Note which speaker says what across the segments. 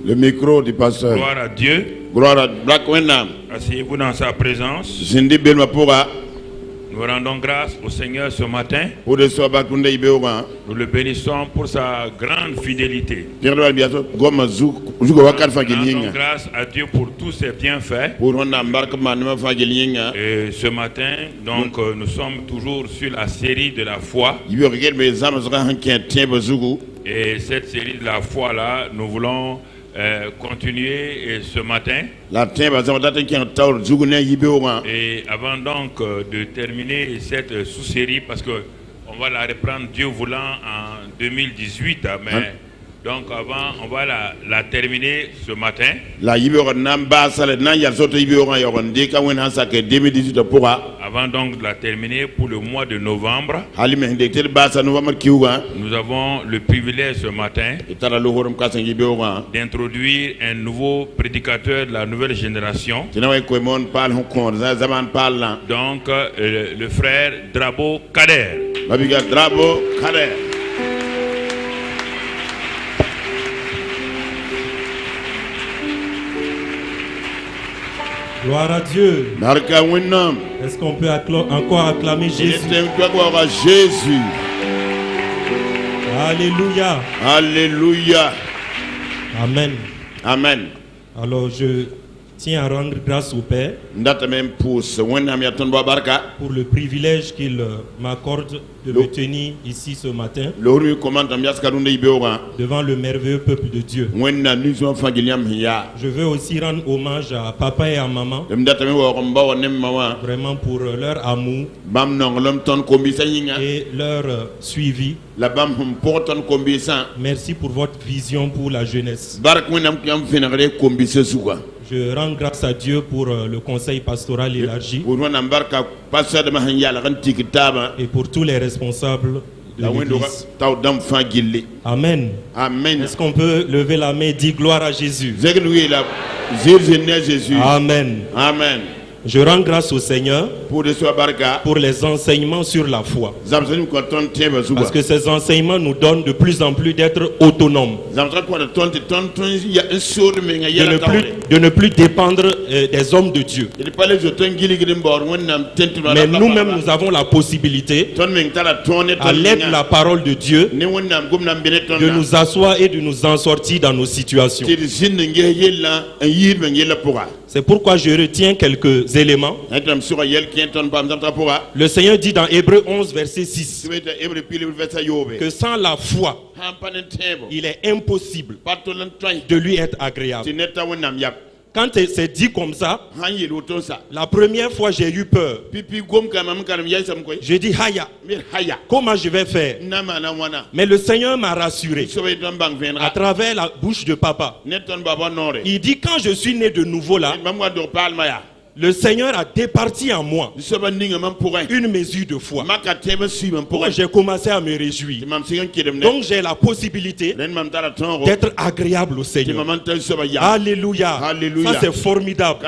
Speaker 1: Le micro du pasteur.
Speaker 2: Gloire à Dieu.
Speaker 1: Gloire à Black Wenham.
Speaker 2: Asseyez-vous dans sa présence.
Speaker 1: Zindi Belmapura.
Speaker 2: Nous rendons grâce au Seigneur ce matin.
Speaker 1: Pour le soir Bakunde Ibeoga.
Speaker 2: Nous le bénissons pour sa grande fidélité.
Speaker 1: Nous rendons
Speaker 2: grâce à Dieu pour tous ses bienfaits. Et ce matin, donc, nous sommes toujours sur la série de la foi. Et cette série de la foi là, nous voulons continuer ce matin. Et avant donc de terminer cette sous-série, parce que on va la reprendre Dieu voulant en 2018, mais donc avant on va la terminer ce matin. Avant donc de la terminer pour le mois de novembre, nous avons le privilège ce matin d'introduire un nouveau prédicateur de la nouvelle génération. Donc le frère Drabo Kader.
Speaker 3: Gloire à Dieu. Est-ce qu'on peut encore acclamer Jésus? Alléluia.
Speaker 1: Alléluia.
Speaker 3: Amen.
Speaker 1: Amen.
Speaker 3: Alors je tiens à rendre grâce au Père pour le privilège qu'il m'accorde de me tenir ici ce matin devant le merveilleux peuple de Dieu. Je veux aussi rendre hommage à papa et à maman, vraiment pour leur amour et leur suivi. Merci pour votre vision pour la jeunesse. Je rends grâce à Dieu pour le conseil pastoral élargi et pour tous les responsables de l'Église. Amen.
Speaker 1: Amen.
Speaker 3: Est-ce qu'on peut lever la main et dire gloire à Jésus? Amen.
Speaker 1: Amen.
Speaker 3: Je rends grâce au Seigneur pour les enseignements sur la foi. Parce que ces enseignements nous donnent de plus en plus d'être autonomes. De ne plus dépendre des hommes de Dieu. Mais nous-mêmes, nous avons la possibilité, à l'aide de la parole de Dieu, de nous asseoir et de nous en sortir dans nos situations. C'est pourquoi je retiens quelques éléments. Le Seigneur dit dans Hébreux 11, verset 6, que sans la foi, il est impossible de lui être agréable. Quand c'est dit comme ça, la première fois j'ai eu peur. J'ai dit, Haya, comment je vais faire? Mais le Seigneur m'a rassuré à travers la bouche de papa. Il dit, quand je suis né de nouveau là, le Seigneur a départi en moi une mesure de foi. J'ai commencé à me réjouir. Donc j'ai la possibilité d'être agréable au Seigneur. Alléluia.
Speaker 1: Alléluia.
Speaker 3: Ça c'est formidable.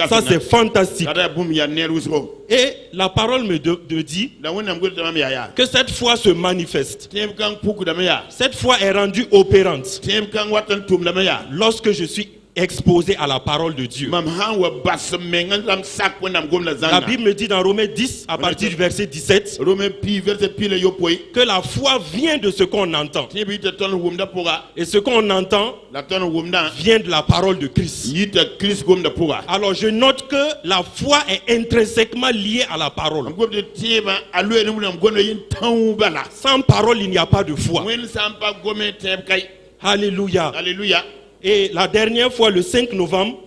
Speaker 3: Ça c'est fantastique. Et la parole me dit que cette foi se manifeste. Cette foi est rendue opérante lorsque je suis exposé à la parole de Dieu. La Bible me dit dans Romains 10, à partir du verset 17, que la foi vient de ce qu'on entend. Et ce qu'on entend vient de la parole de Christ. Alors je note que la foi est intrinsèquement liée à la parole. Sans parole, il n'y a pas de foi. Alléluia.
Speaker 1: Alléluia.
Speaker 3: Et la dernière fois, le 5 novembre,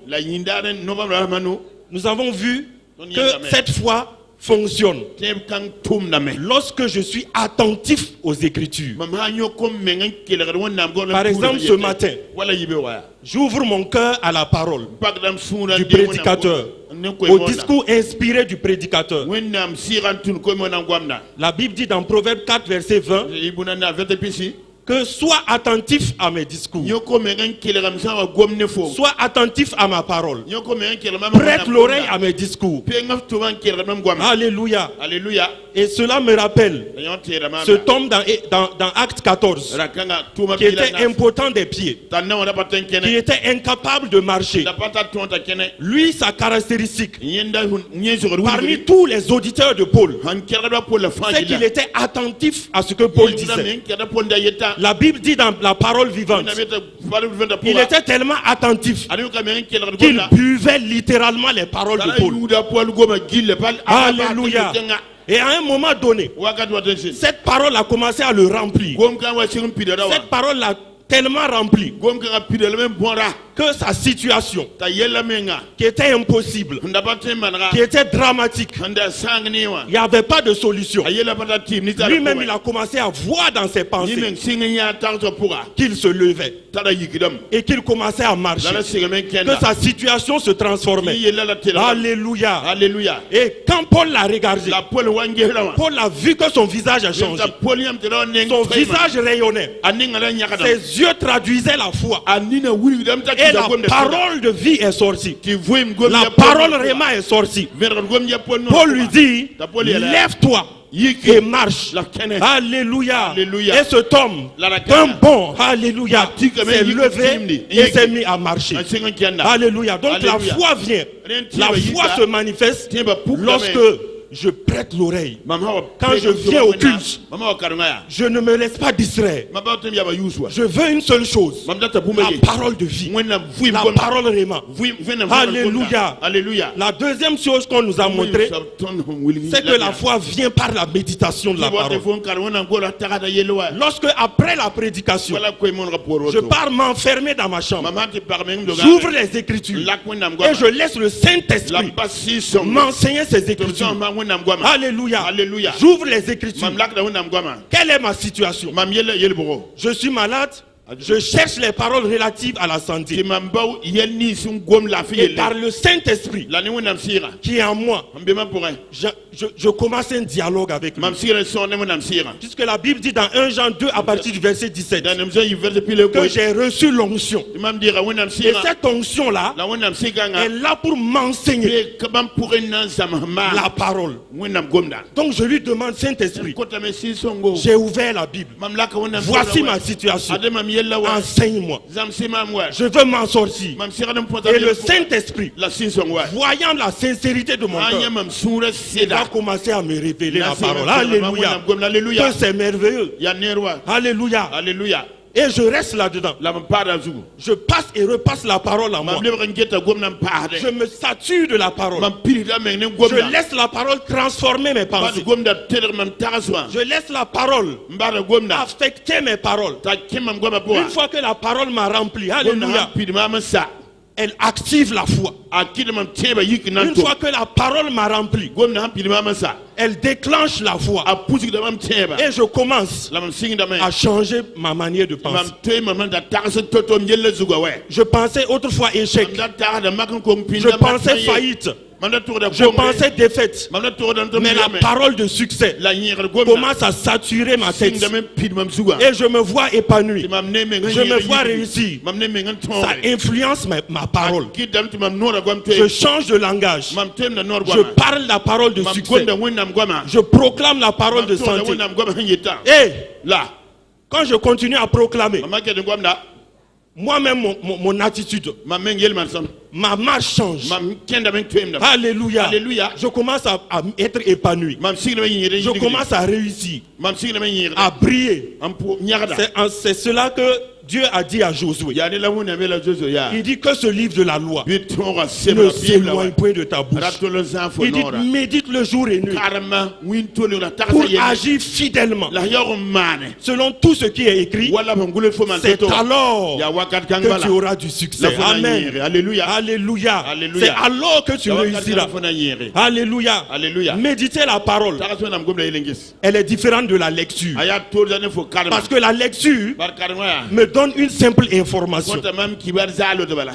Speaker 3: nous avons vu que cette foi fonctionne lorsque je suis attentif aux Écritures. Par exemple, ce matin, j'ouvre mon cœur à la parole du prédicateur, au discours inspiré du prédicateur. La Bible dit dans Proverbe 4, verset 20, que sois attentif à mes discours. Sois attentif à ma parole. Prête l'oreille à mes discours. Alléluia.
Speaker 1: Alléluia.
Speaker 3: Et cela me rappelle ce tombe dans Acte 14, qui était impotent des pieds, qui était incapable de marcher. Lui, sa caractéristique, parmi tous les auditeurs de Paul, c'est qu'il était attentif à ce que Paul disait. La Bible dit dans la parole vivante, il était tellement attentif qu'il buvait littéralement les paroles de Paul. Alléluia. Et à un moment donné, cette parole a commencé à le remplir. Cette parole l'a tellement rempli que sa situation, qui était impossible, qui était dramatique, il n'y avait pas de solution. Lui-même, il a commencé à voir dans ses pensées qu'il se levait et qu'il commençait à marcher, que sa situation se transformait. Alléluia.
Speaker 1: Alléluia.
Speaker 3: Et quand Paul l'a regardé, Paul a vu que son visage a changé. Son visage rayonnait. Ses yeux traduisaient la foi. Et la parole de vie est sortie. La parole réma est sortie. Paul lui dit, lève-toi et marche. Alléluia. Et cet homme, un bon, alléluia, s'est levé et s'est mis à marcher. Alléluia. Donc la foi vient. La foi se manifeste lorsque je prête l'oreille. Quand je viens au culte, je ne me laisse pas distraire. Je veux une seule chose, la parole de vie, la parole réma. Alléluia. La deuxième chose qu'on nous a montré, c'est que la foi vient par la méditation de la parole. Lorsque après la prédication, je pars m'enfermer dans ma chambre, j'ouvre les Écritures et je laisse le Saint-Esprit m'enseigner ces Écritures. Alléluia. J'ouvre les Écritures. Quelle est ma situation? Je suis malade. Je cherche les paroles relatives à la santé. Et par le Saint-Esprit qui est en moi, je commence un dialogue avec lui. Puisque la Bible dit dans 1 Jean 2 à partir du verset 17 que j'ai reçu l'onction. Et cette onction-là est là pour m'enseigner la parole. Donc je lui demande, Saint-Esprit, j'ai ouvert la Bible. Voici ma situation. Enseigne-moi. Je veux m'en sortir. Et le Saint-Esprit, voyant la sincérité de mon cœur, il va commencer à me révéler la parole. Alléluia. Que c'est merveilleux. Alléluia. Et je reste là-dedans. Je passe et repasse la parole en moi. Je me sature de la parole. Je laisse la parole transformer mes pensées. Je laisse la parole affecter mes paroles. Une fois que la parole m'a rempli, alléluia, elle active la foi. Une fois que la parole m'a rempli, elle déclenche la foi. Et je commence à changer ma manière de penser. Je pensais autrefois échec. Je pensais faillite. Je pensais défaite. Mais la parole de succès commence à saturer ma tête. Et je me vois épanoui. Je me vois réussir. Ça influence ma parole. Je change de langage. Je parle la parole de succès. Je proclame la parole de santé. Et là, quand je continue à proclamer, moi-même, mon attitude, ma marche change. Alléluia. Je commence à être épanoui. Je commence à réussir, à briller. C'est cela que Dieu a dit à Josué. Il dit que ce livre de la loi ne s'éloigne point de ta bouche. Il dit médite le jour et nuit pour agir fidèlement selon tout ce qui est écrit. C'est alors que tu auras du succès. Amen. Alléluia. C'est alors que tu réussiras. Alléluia. Méditer la parole, elle est différente de la lecture. Parce que la lecture me donne donne une simple information.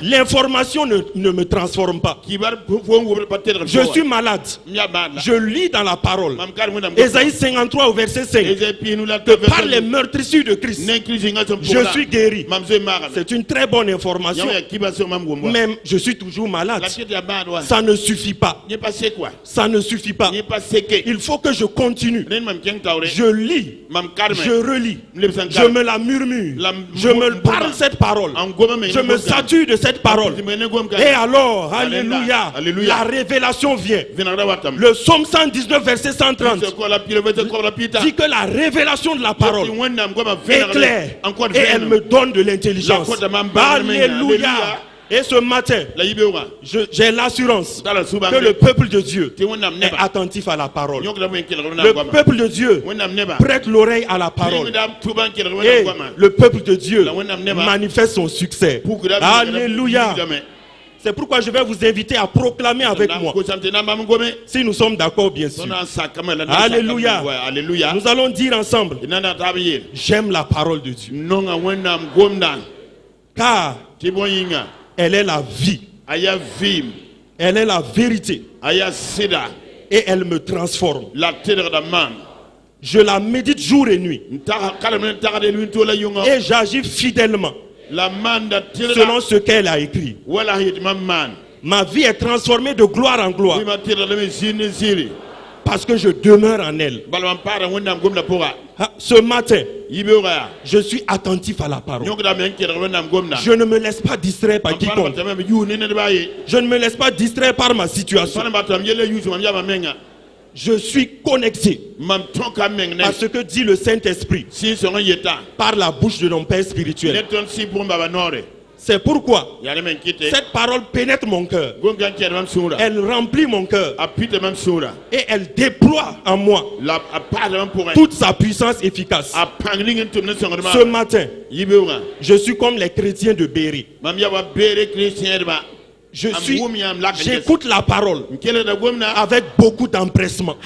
Speaker 3: L'information ne me transforme pas. Je suis malade. Je lis dans la parole. Ésaïe 53 au verset 5. Que par les meurtrissures de Christ, je suis guéri. C'est une très bonne information. Mais je suis toujours malade. Ça ne suffit pas. Ça ne suffit pas. Il faut que je continue. Je lis. Je relis. Je me la murmure. Je me parle cette parole. Je me sature de cette parole. Et alors, alléluia, la révélation vient. Le psaume 119 verset 130 dit que la révélation de la parole est claire et elle me donne de l'intelligence. Alléluia. Et ce matin, j'ai l'assurance que le peuple de Dieu est attentif à la parole. Le peuple de Dieu prête l'oreille à la parole. Et le peuple de Dieu manifeste son succès. Alléluia. C'est pourquoi je vais vous inviter à proclamer avec moi. Si nous sommes d'accord, bien sûr. Alléluia. Nous allons dire ensemble: j'aime la parole de Dieu. Car elle est la vie. Elle est la vérité. Et elle me transforme. Je la médite jour et nuit. Et j'agis fidèlement selon ce qu'elle a écrit. Ma vie est transformée de gloire en gloire parce que je demeure en elle. Ce matin, je suis attentif à la parole. Je ne me laisse pas distraire par quiconque. Je ne me laisse pas distraire par ma situation. Je suis connecté à ce que dit le Saint-Esprit par la bouche de mon Père spirituel. C'est pourquoi cette parole pénètre mon cœur. Elle remplit mon cœur. Et elle déploie en moi toute sa puissance efficace. Ce matin, je suis comme les chrétiens de Béry. J'écoute la parole avec beaucoup d'empressement.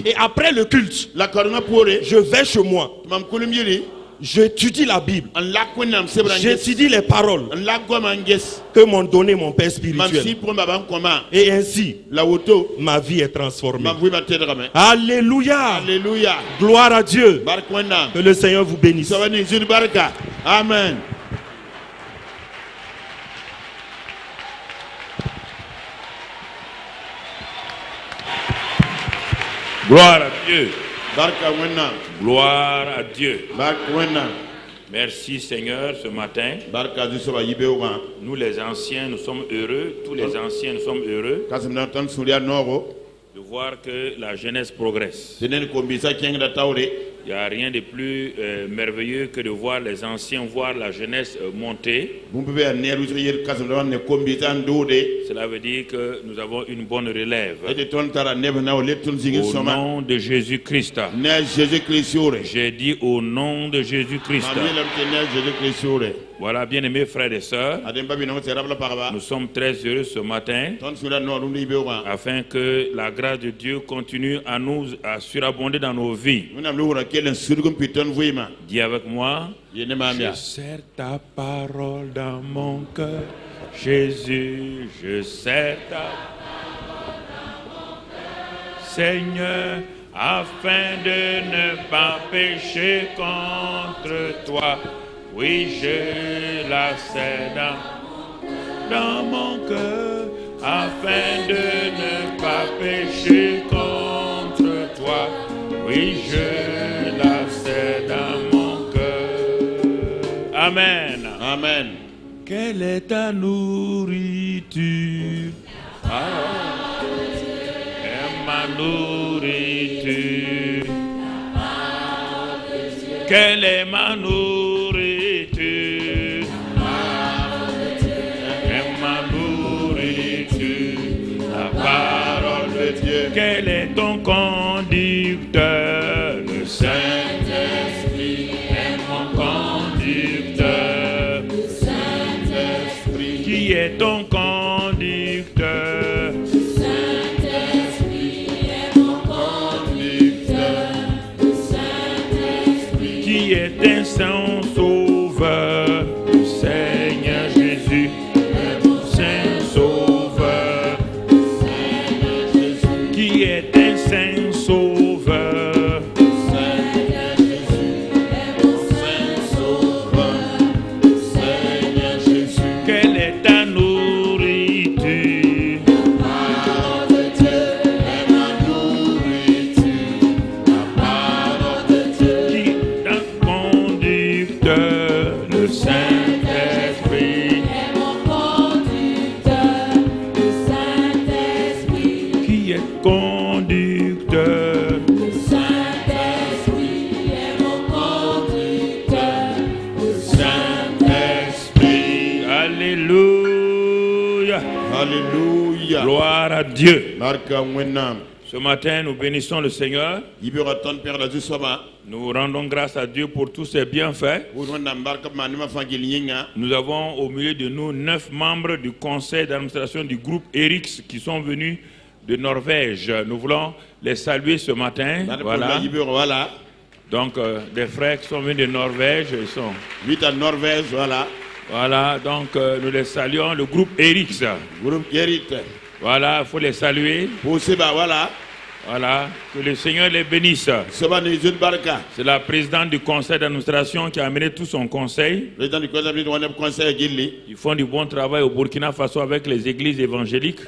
Speaker 3: Et après le culte, je vais chez moi. J'étudie la Bible. J'étudie les paroles que m'ont donné mon Père spirituel. Et ainsi, ma vie est transformée. Alléluia. Gloire à Dieu. Que le Seigneur vous bénisse.
Speaker 1: Amen.
Speaker 2: Gloire à Dieu. Gloire à Dieu. Merci Seigneur ce matin. Nous les anciens, nous sommes heureux. Tous les anciens, nous sommes heureux de voir que la jeunesse progresse. Il n'y a rien de plus merveilleux que de voir les anciens, voir la jeunesse monter. Cela veut dire que nous avons une bonne relève. Au nom de Jésus-Christ. J'ai dit au nom de Jésus-Christ. Voilà, bien-aimés frères et sœurs, nous sommes très heureux ce matin afin que la grâce de Dieu continue à nous surabonder dans nos vies. Dis avec moi: je serre ta parole dans mon cœur, Jésus, je serre ta parole dans mon cœur, Seigneur, afin de ne pas pécher contre toi. Oui, je la serre dans mon cœur, afin de ne pas pécher contre toi. Oui, je la serre dans mon cœur. Amen.
Speaker 1: Amen.
Speaker 2: Quelle est ta nourriture? Ma nourriture. Quelle est ma nourriture? Ma nourriture, la parole de Dieu. Quel est ton conducteur? Le Saint-Esprit est mon conducteur. Le Saint-Esprit. Qui est ton conducteur? Le Saint-Esprit est mon conducteur. Le Saint-Esprit. Qui est un saint sauveur?
Speaker 1: Alléluia.
Speaker 2: Gloire à Dieu.
Speaker 1: Marca wenam.
Speaker 2: Ce matin, nous bénissons le Seigneur.
Speaker 1: Ibera ton père la jusoma.
Speaker 2: Nous rendons grâce à Dieu pour tous ses bienfaits. Nous avons au milieu de nous 9 membres du conseil d'administration du groupe ERIX qui sont venus de Norvège. Nous voulons les saluer ce matin. Voilà. Donc, des frères qui sont venus de Norvège, ils sont
Speaker 1: 8 à Norvège, voilà.
Speaker 2: Voilà, donc nous les saluons, le groupe ERIX.
Speaker 1: Groupe ERIX.
Speaker 2: Voilà, il faut les saluer.
Speaker 1: Voilà.
Speaker 2: Voilà, que le Seigneur les bénisse. C'est la présidente du conseil d'administration qui a amené tout son conseil. Ils font du bon travail au Burkina Faso avec les églises évangéliques.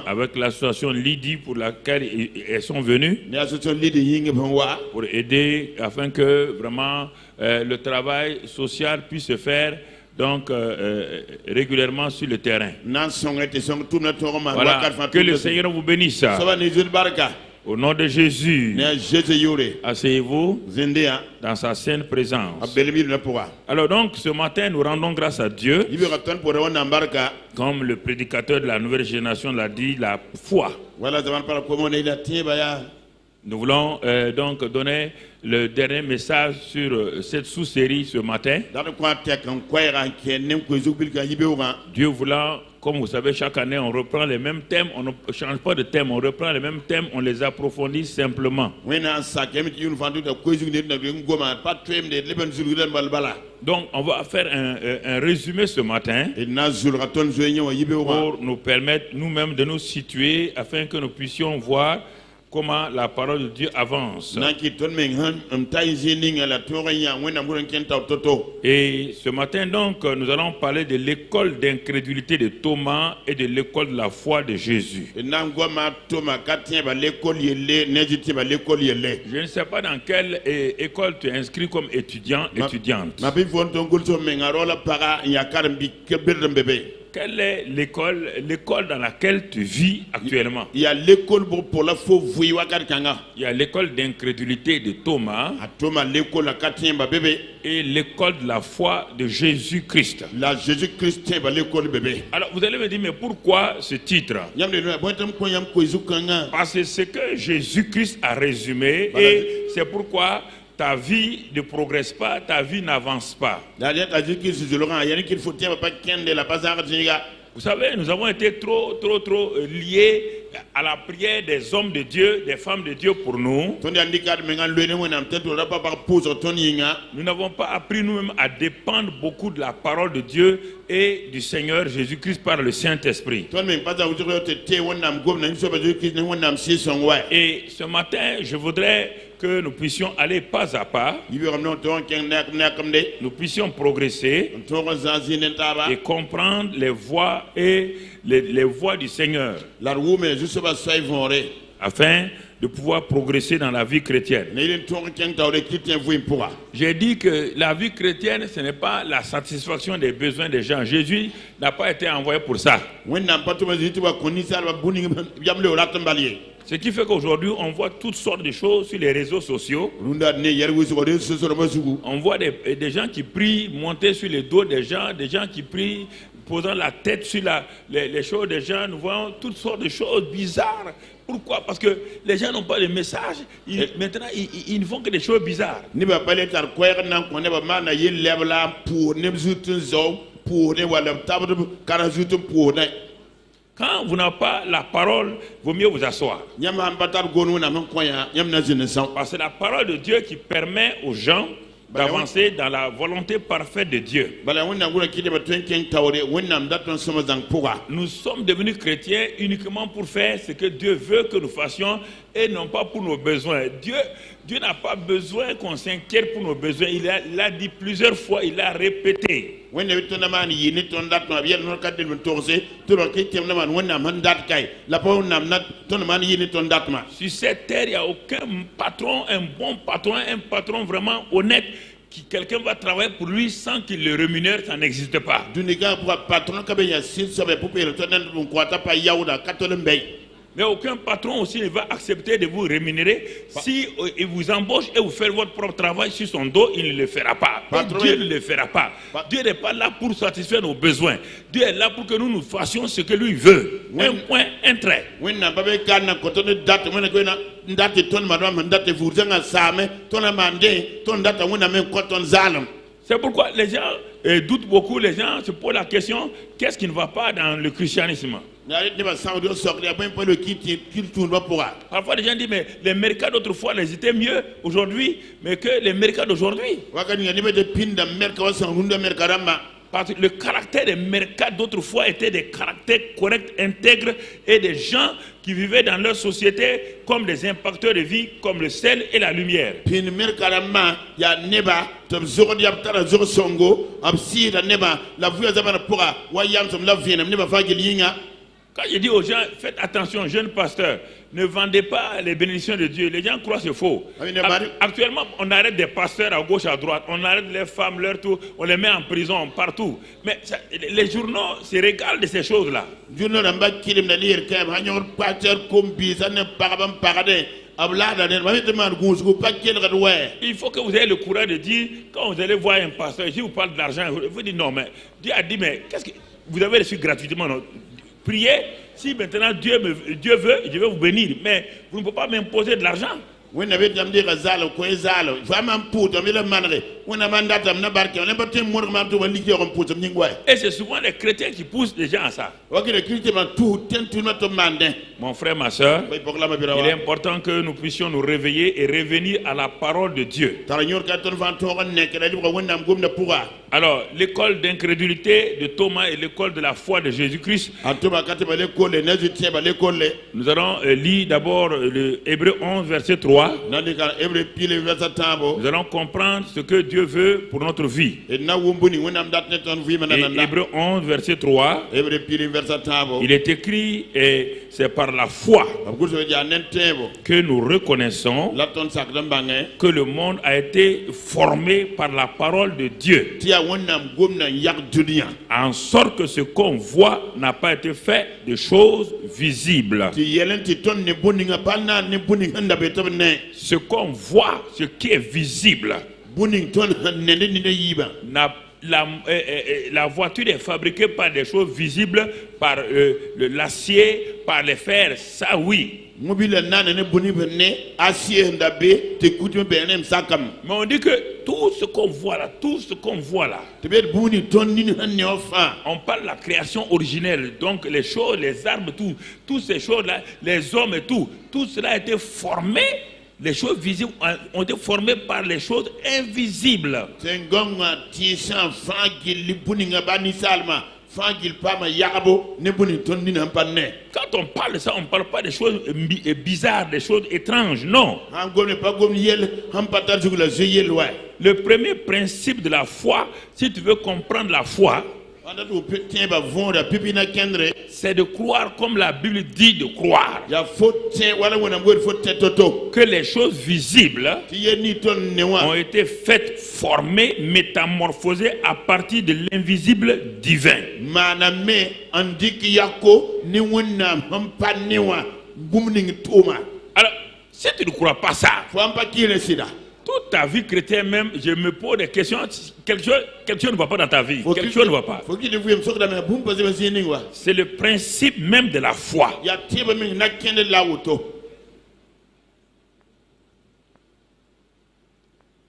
Speaker 2: Avec l'association Lydie pour laquelle elles sont venues. Pour aider afin que vraiment le travail social puisse se faire. Donc, régulièrement sur le terrain. Voilà. Que le Seigneur vous bénisse. Au nom de Jésus, asseyez-vous dans sa sainte présence. Alors donc, ce matin, nous rendons grâce à Dieu. Comme le prédicateur de la nouvelle génération l'a dit, la foi. Nous voulons donc donner le dernier message sur cette sous-série ce matin. Dieu voulant, comme vous savez, chaque année on reprend les mêmes thèmes, on ne change pas de thème, on reprend les mêmes thèmes, on les approfondit simplement. Donc on va faire un résumé ce matin pour nous permettre nous-mêmes de nous situer afin que nous puissions voir comment la parole de Dieu avance. Et ce matin donc, nous allons parler de l'école d'incrédulité de Thomas et de l'école de la foi de Jésus. Je ne sais pas dans quelle école tu es inscrit comme étudiant, étudiante. Quelle est l'école dans laquelle tu vis actuellement? Il y a l'école pour la foi. Il y a l'école d'incrédulité de Thomas et l'école de la foi de Jésus-Christ. Alors vous allez me dire, mais pourquoi ce titre? Parce que c'est que Jésus-Christ a résumé et c'est pourquoi ta vie ne progresse pas, ta vie n'avance pas. Vous savez, nous avons été trop liés à la prière des hommes de Dieu, des femmes de Dieu pour nous. Nous n'avons pas appris nous-mêmes à dépendre beaucoup de la parole de Dieu et du Seigneur Jésus-Christ par le Saint-Esprit. Et ce matin, je voudrais que nous puissions aller pas à pas, nous puissions progresser et comprendre les voies et les voies du Seigneur afin de pouvoir progresser dans la vie chrétienne. J'ai dit que la vie chrétienne, ce n'est pas la satisfaction des besoins des gens. Jésus n'a pas été envoyé pour ça. Ce qui fait qu'aujourd'hui, on voit toutes sortes de choses sur les réseaux sociaux. On voit des gens qui prient monter sur les dos des gens qui prient posant la tête sur les choses des gens. Nous voyons toutes sortes de choses bizarres. Pourquoi? Parce que les gens n'ont pas de message. Maintenant, ils ne font que des choses bizarres. Quand vous n'avez pas la parole, vaut mieux vous asseoir. Parce que c'est la parole de Dieu qui permet aux gens d'avancer dans la volonté parfaite de Dieu. Nous sommes devenus chrétiens uniquement pour faire ce que Dieu veut que nous fassions et non pas pour nos besoins. Dieu n'a pas besoin qu'on s'inquiète pour nos besoins. Il l'a dit plusieurs fois, il l'a répété. Sur cette terre, il n'y a aucun patron, un bon patron, un patron vraiment honnête. Quelqu'un va travailler pour lui sans qu'il le rémunère, ça n'existe pas. Mais aucun patron aussi ne va accepter de vous rémunérer. Si il vous embauche et vous faites votre propre travail sur son dos, il ne le fera pas. Dieu ne le fera pas. Dieu n'est pas là pour satisfaire nos besoins. Dieu est là pour que nous fassions ce que lui veut. Un point, un trait. C'est pourquoi les gens doutent beaucoup, les gens se posent la question, qu'est-ce qui ne va pas dans le christianisme? Parfois les gens disent, mais les mercats d'autrefois, ils étaient mieux aujourd'hui, mais que les mercats d'aujourd'hui. Parce que le caractère des mercats d'autrefois était des caractères corrects, intègres et des gens qui vivaient dans leur société comme des impacteurs de vie, comme le sel et la lumière. Quand je dis aux gens, faites attention, jeunes pasteurs, ne vendez pas les bénédictions de Dieu. Les gens croient que c'est faux. Actuellement, on arrête des pasteurs à gauche, à droite. On arrête les femmes, leur tout. On les met en prison partout. Mais ça, les journaux se régalent de ces choses-là. Il faut que vous ayez le courage de dire, quand vous allez voir un pasteur, si vous parlez d'argent, vous dites non, mais Dieu a dit, mais qu'est-ce que vous avez reçu gratuitement? Non? Priez, si maintenant Dieu veut, je vais vous bénir, mais vous ne pouvez pas m'imposer de l'argent. Et c'est souvent les chrétiens qui poussent les gens à ça. Mon frère, ma soeur, il est important que nous puissions nous réveiller et revenir à la parole de Dieu. Alors, l'école d'incrédulité de Thomas et l'école de la foi de Jésus-Christ. Nous allons lire d'abord le Hébreux 11, verset 3. Nous allons comprendre ce que Dieu veut pour notre vie. Et Hébreux 11, verset 3. Il est écrit, et c'est par la foi que nous reconnaissons que le monde a été formé par la parole de Dieu, en sorte que ce qu'on voit n'a pas été fait de choses visibles. Ce qu'on voit, ce qui est visible, la voiture est fabriquée par des choses visibles, par l'acier, par les fers, ça oui. Mais on dit que tout ce qu'on voit là, on parle de la création originelle, donc les choses, les arbres, toutes ces choses-là, les hommes et tout cela a été formé. Les choses visibles ont été formées par les choses invisibles. Quand on parle de ça, on ne parle pas des choses bizarres, des choses étranges, non. Le premier principe de la foi, si tu veux comprendre la foi, c'est de croire comme la Bible dit de croire. Que les choses visibles ont été faites, formées, métamorphosées à partir de l'invisible divin. Alors, si tu ne crois pas ça, toute ta vie chrétienne même, je me pose des questions. Quelque chose ne va pas dans ta vie. Quelque chose ne va pas. C'est le principe même de la foi. Il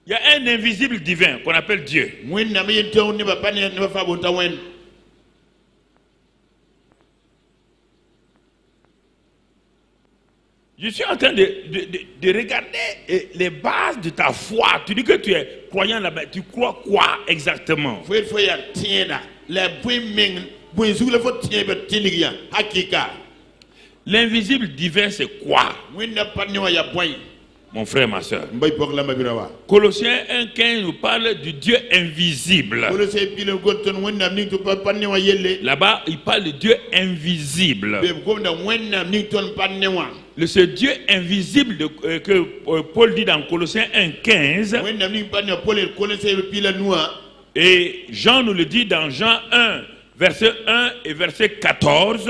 Speaker 2: y a un invisible divin qu'on appelle Dieu. Je suis en train de regarder les bases de ta foi. Tu dis que tu es croyant là-bas. Tu crois quoi exactement? L'invisible divin, c'est quoi? Mon frère, ma soeur. Colossiens 1,15 nous parle du Dieu invisible. Là-bas, il parle de Dieu invisible. Ce Dieu invisible que Paul dit dans Colossiens 1,15. Et Jean nous le dit dans Jean 1, verset 1 et verset 14.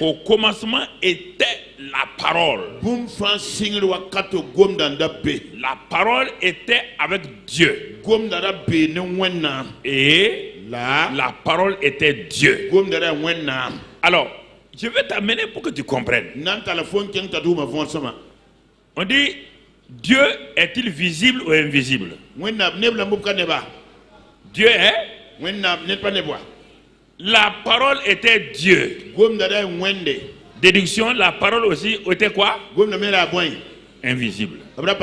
Speaker 2: Au commencement était la parole. La parole était avec Dieu. Et la parole était Dieu. Alors, je vais t'amener pour que tu comprennes. On dit, Dieu est-il visible ou invisible? Dieu est. La parole était Dieu. Déduction, la parole aussi était quoi? Invisible. Alors,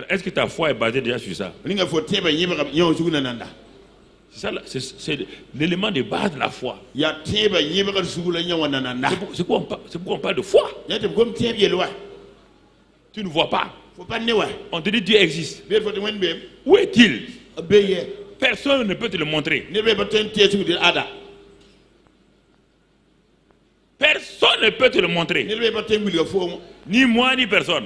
Speaker 2: est-ce que ta foi est basée déjà sur ça? C'est l'élément de base de la foi. C'est pourquoi on parle de foi. Tu ne vois pas. On te dit Dieu existe. Où est-il? Personne ne peut te le montrer. Personne ne peut te le montrer. Ni moi, ni personne.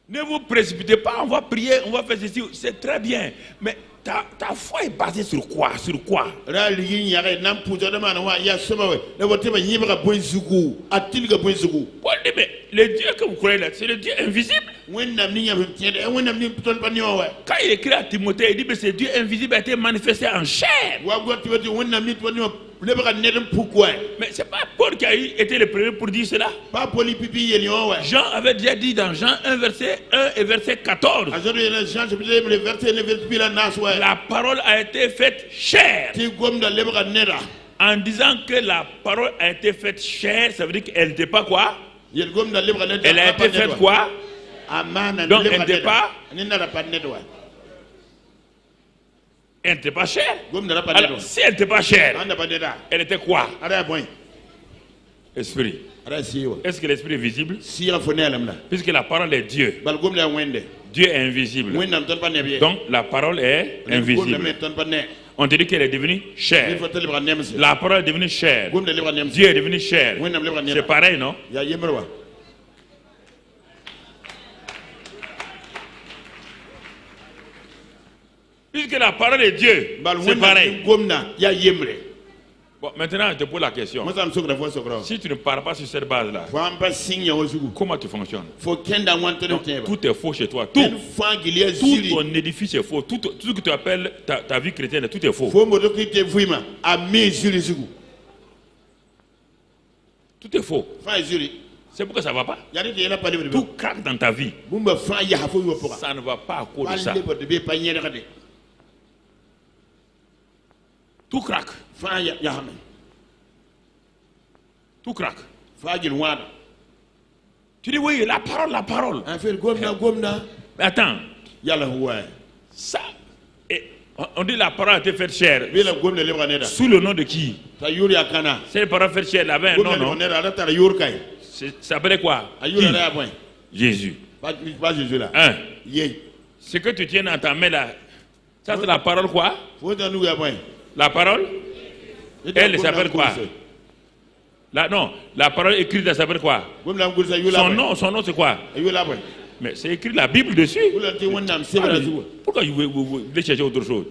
Speaker 2: Ne vous précipitez pas, on va prier, on va faire ceci, c'est très bien. Mais ta foi est basée sur quoi? Sur quoi? Paul dit, mais le Dieu que vous croyez là, c'est le Dieu invisible. Quand il écrit à Timothée, il dit, mais ce Dieu invisible a été manifesté en chair. Mais c'est pas Paul qui a été le premier pour dire cela. Jean avait déjà dit dans Jean 1 verset 1 et verset 14. La parole a été faite chair. En disant que la parole a été faite chair, ça veut dire qu'elle n'était pas quoi? Elle a été faite quoi? Donc elle n'était pas. Elle n'était pas chère. Alors, si elle n'était pas chère, elle était quoi? Esprit. Est-ce que l'esprit est visible? Puisque la parole est Dieu. Dieu est invisible. Donc la parole est invisible. On te dit qu'elle est devenue chair. La parole est devenue chair. Dieu est devenu chair. C'est pareil, non? Puisque la parole est Dieu, c'est pareil. Bon, maintenant, je te pose la question. Si tu ne parles pas sur cette base-là, comment tu fonctionnes? Donc, tout est faux chez toi. Tout ton édifice est faux. Tout ce que tu appelles ta vie chrétienne, tout est faux. Tout est faux. C'est pourquoi ça ne va pas. Tout craque dans ta vie. Ça ne va pas à cause de ça. Tout craque. Tout craque. Tu dis oui, la parole. Mais attends. Ça, on dit la parole a été faite chair. Sous le nom de qui? Cette parole faite chair, elle avait un nom, non? Ça s'appelait quoi? Qui? Jésus. Hein? Ce que tu tiens dans ta main là, ça c'est la parole quoi? La parole? Elle s'appelle quoi? Non, la parole écrite, elle s'appelle quoi? Son nom c'est quoi? Mais c'est écrit la Bible dessus. Pourquoi vous voulez chercher autre chose?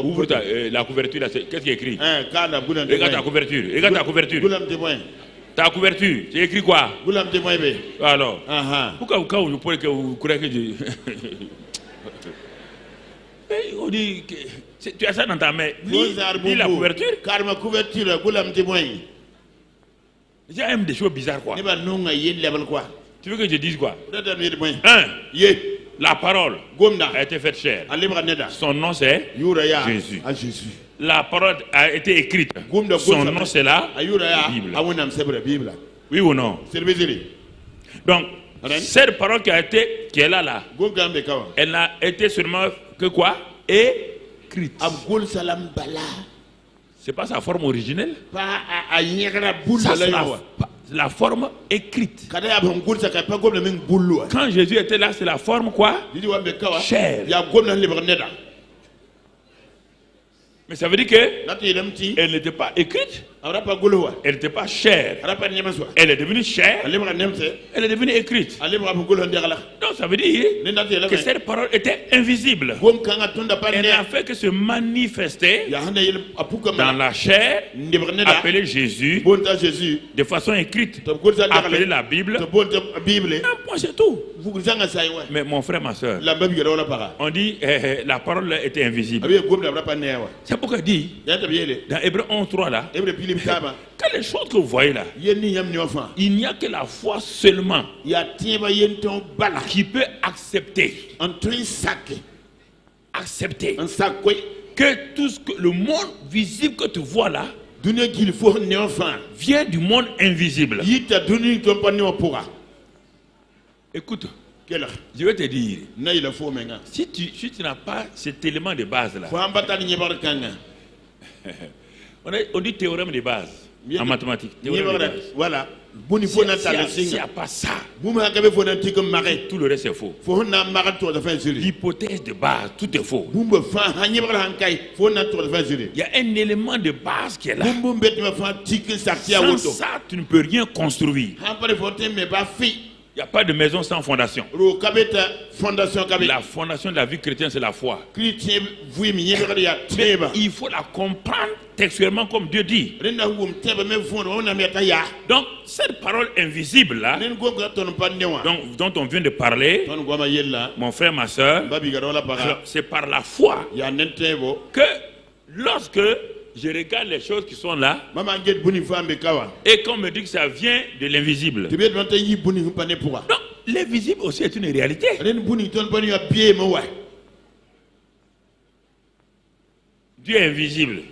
Speaker 2: Ouvre la couverture là, qu'est-ce qui est écrit? Regarde ta couverture. Regarde ta couverture. Ta couverture, c'est écrit quoi? Alors, pourquoi vous croyez que je... On dit que tu as ça dans ta main. Lis la couverture. J'aime des choses bizarres quoi. Tu veux que je dise quoi? La parole a été faite chair. Son nom c'est Jésus. La parole a été écrite. Son nom c'est la Bible. Oui ou non? Donc, cette parole qui est là, elle n'a été seulement que quoi? Écrite. C'est pas sa forme originelle. Ça, c'est la forme écrite. Quand Jésus était là, c'est la forme quoi? Chair. Mais ça veut dire que elle n'était pas écrite. Elle n'était pas chère. Elle est devenue chère. Elle est devenue écrite. Donc ça veut dire que cette parole était invisible. Elle n'a fait que se manifester dans la chair, appelée Jésus, de façon écrite, appelée la Bible. Un point, c'est tout. Mais mon frère, ma soeur, on dit la parole était invisible. C'est pourquoi il dit dans Hébreux 11:3 là, que les choses que vous voyez là, il n'y a que la foi seulement qui peut accepter que tout ce que le monde visible que tu vois là vient du monde invisible. Écoute, je vais te dire, si tu n'as pas cet élément de base là, on dit théorème de base en mathématiques.
Speaker 1: Voilà.
Speaker 2: S'il n'y a pas ça, tout le reste est faux. L'hypothèse de base, tout est faux. Il y a un élément de base qui est là. Sans ça, tu ne peux rien construire. Il n'y a pas de maison sans fondation. La fondation de la vie chrétienne, c'est la foi. Mais il faut la comprendre textuellement comme Dieu dit. Donc, cette parole invisible là, dont on vient de parler, mon frère, ma soeur, c'est par la foi que lorsque je regarde les choses qui sont là et qu'on me dit que ça vient de l'invisible. Donc, l'invisible aussi est une réalité. Dieu est invisible.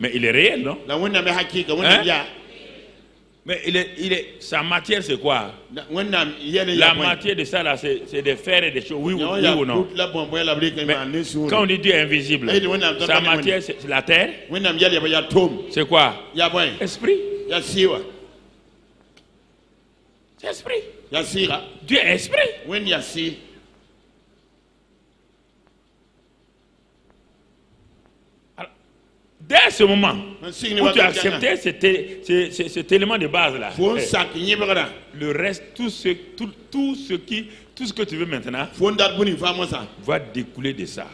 Speaker 2: Mais il est réel, non? Hein? Mais sa matière, c'est quoi? La matière de ça, là, c'est des fers et des choses. Oui ou non? Mais quand on dit Dieu est invisible, sa matière, c'est la terre. C'est quoi? Esprit. C'est esprit. Dieu est esprit. Alors, dès ce moment où tu as accepté cet élément de base là, le reste, tout ce que tu veux maintenant va découler de ça.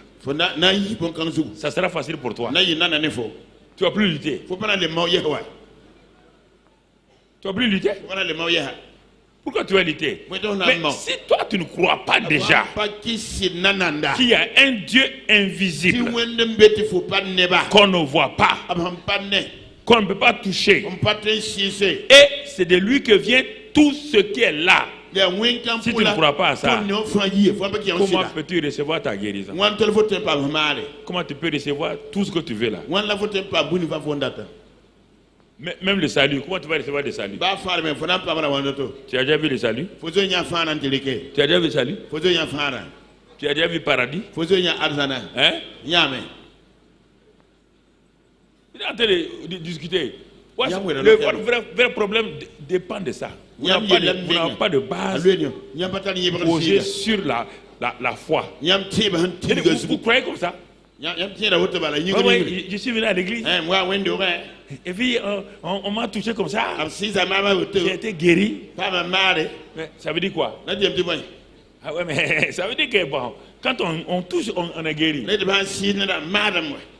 Speaker 2: Ça sera facile pour toi. Tu vas plus lutter. Tu vas plus lutter. Pourquoi tu vas lutter? Mais si toi tu ne crois pas déjà qu'il y a un Dieu invisible qu'on ne voit pas, qu'on ne peut pas toucher, et c'est de lui que vient tout ce qui est là. Si tu ne crois pas à ça, comment peux-tu recevoir ta guérison? Comment tu peux recevoir tout ce que tu veux là? Même le salut, comment tu vas recevoir le salut? Tu as déjà vu le salut? Tu as déjà vu le salut? Tu as déjà vu le paradis? Hein? Il est en train de discuter. Le vrai problème dépend de ça. Vous n'avez pas de base posée sur la foi. Vous croyez comme ça? Je suis venu à l'église. Et puis on m'a touché comme ça. J'ai été guéri. Mais ça veut dire quoi? Ah ouais, mais ça veut dire que bon, quand on touche, on est guéri.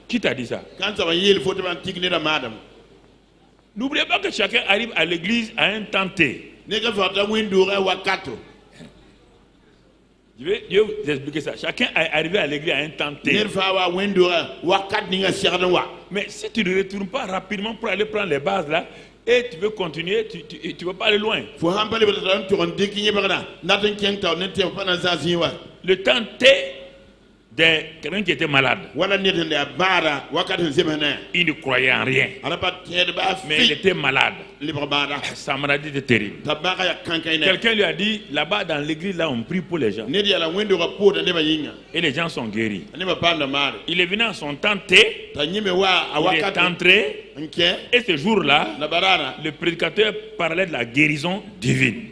Speaker 2: Qui t'a dit ça? N'oubliez pas que chacun arrive à l'église à un temps T. Je vais vous expliquer ça. Chacun est arrivé à l'église à un temps T. Mais si tu ne retournes pas rapidement pour aller prendre les bases là, et tu veux continuer, tu ne vas pas aller loin. Le temps T de quelqu'un qui était malade. Il ne croyait en rien. Mais il était malade. Sa maladie était terrible. Quelqu'un lui a dit, là-bas dans l'église, là on prie pour les gens. Et les gens sont guéris. Il est venu en son temps T. Il est entré. Et ce jour-là, le prédicateur parlait de la guérison divine.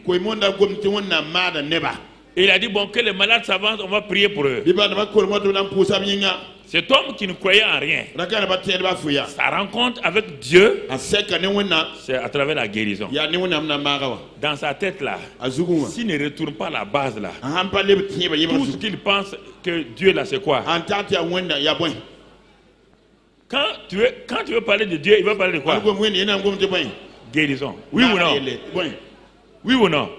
Speaker 2: Et il a dit, bon, que les malades s'avancent, on va prier pour eux. Cet homme qui ne croyait en rien, sa rencontre avec Dieu, c'est à travers la guérison. Dans sa tête là, s'il ne retourne pas à la base là, tout ce qu'il pense que Dieu là, c'est quoi? Quand tu veux parler de Dieu, il va parler de quoi? Guérison. Oui ou non? Oui ou non?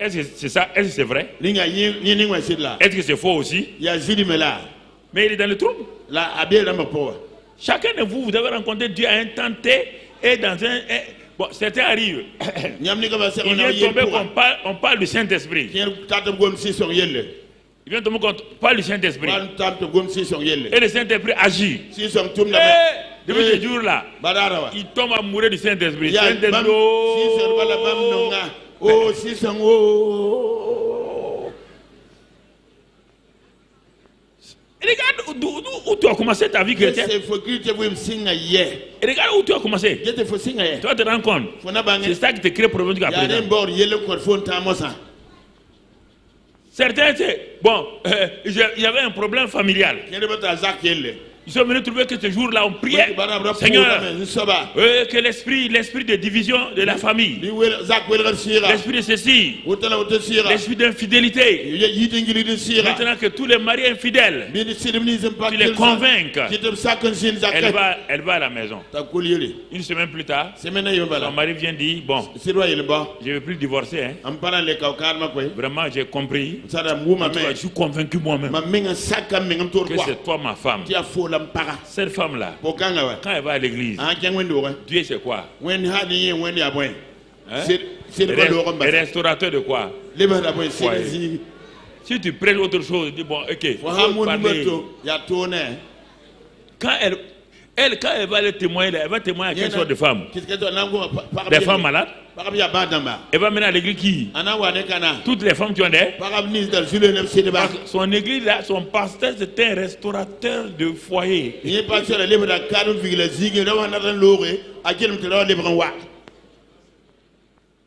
Speaker 2: Est-ce que c'est ça? Est-ce que c'est vrai? Est-ce que c'est faux aussi? Mais il est dans le trouble. Chacun de vous, vous avez rencontré Dieu à un temps T et dans un... Bon, certains arrivent. Il vient tomber qu'on parle du Saint-Esprit. Il vient tomber qu'on parle du Saint-Esprit. Et le Saint-Esprit agit. Depuis ce jour-là, il tombe à mourir du Saint-Esprit. Regarde où tu as commencé ta vie chrétienne. Regarde où tu as commencé. Toi, tu te rends compte. C'est ça qui te crée problème jusqu'à présent. Certains, bon, il y avait un problème familial. Ils sont venus trouver que ce jour-là, on priait. Seigneur, que l'esprit de division de la famille, l'esprit de ceci, l'esprit d'infidélité, maintenant que tous les maris infidèles, tu les convainques, elle va à la maison. Une semaine plus tard, son mari vient dire, bon, je ne veux plus divorcer. Hein. Vraiment, j'ai compris. Je suis convaincu moi-même que c'est toi ma femme. Cette femme-là, quand elle va à l'église, Dieu c'est quoi? Restaurateur de quoi? Si tu prêches autre chose, dis bon, ok. Quand elle va aller témoigner, elle va témoigner à quelle sorte de femme? Des femmes malades? Elle va mener à l'église qui? Toutes les femmes qui ont des? Son église là, son pasteur c'était un restaurateur de foyer.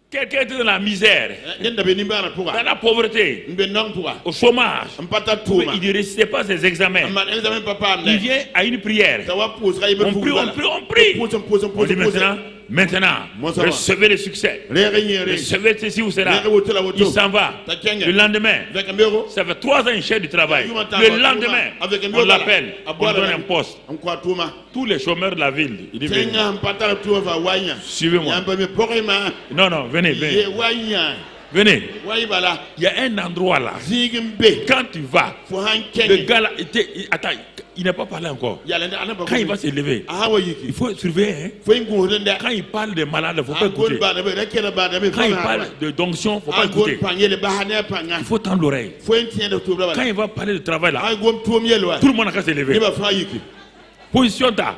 Speaker 2: Quelqu'un était dans la misère, dans la pauvreté, au chômage, il ne récitait pas ses examens. Il vient à une prière. On prie. On dit maintenant, recevez le succès. Recevez ceci ou cela. Il s'en va. Le lendemain, ça fait 3 ans qu'il cherche du travail. Le lendemain, on l'appelle, on donne un poste. Tous les chômeurs de la ville, il dit suivez-moi. Non, venez. Venez. Il y a un endroit là. Quand tu vas, le gars là, attends, il n'a pas parlé encore. Quand il va se lever, il faut surveiller. Hein? Quand il parle de malades, il ne faut pas écouter. Quand il parle de donction, il ne faut pas écouter. Il faut tendre l'oreille. Quand il va parler de travail là, tout le monde a qu'à se lever. Position ta.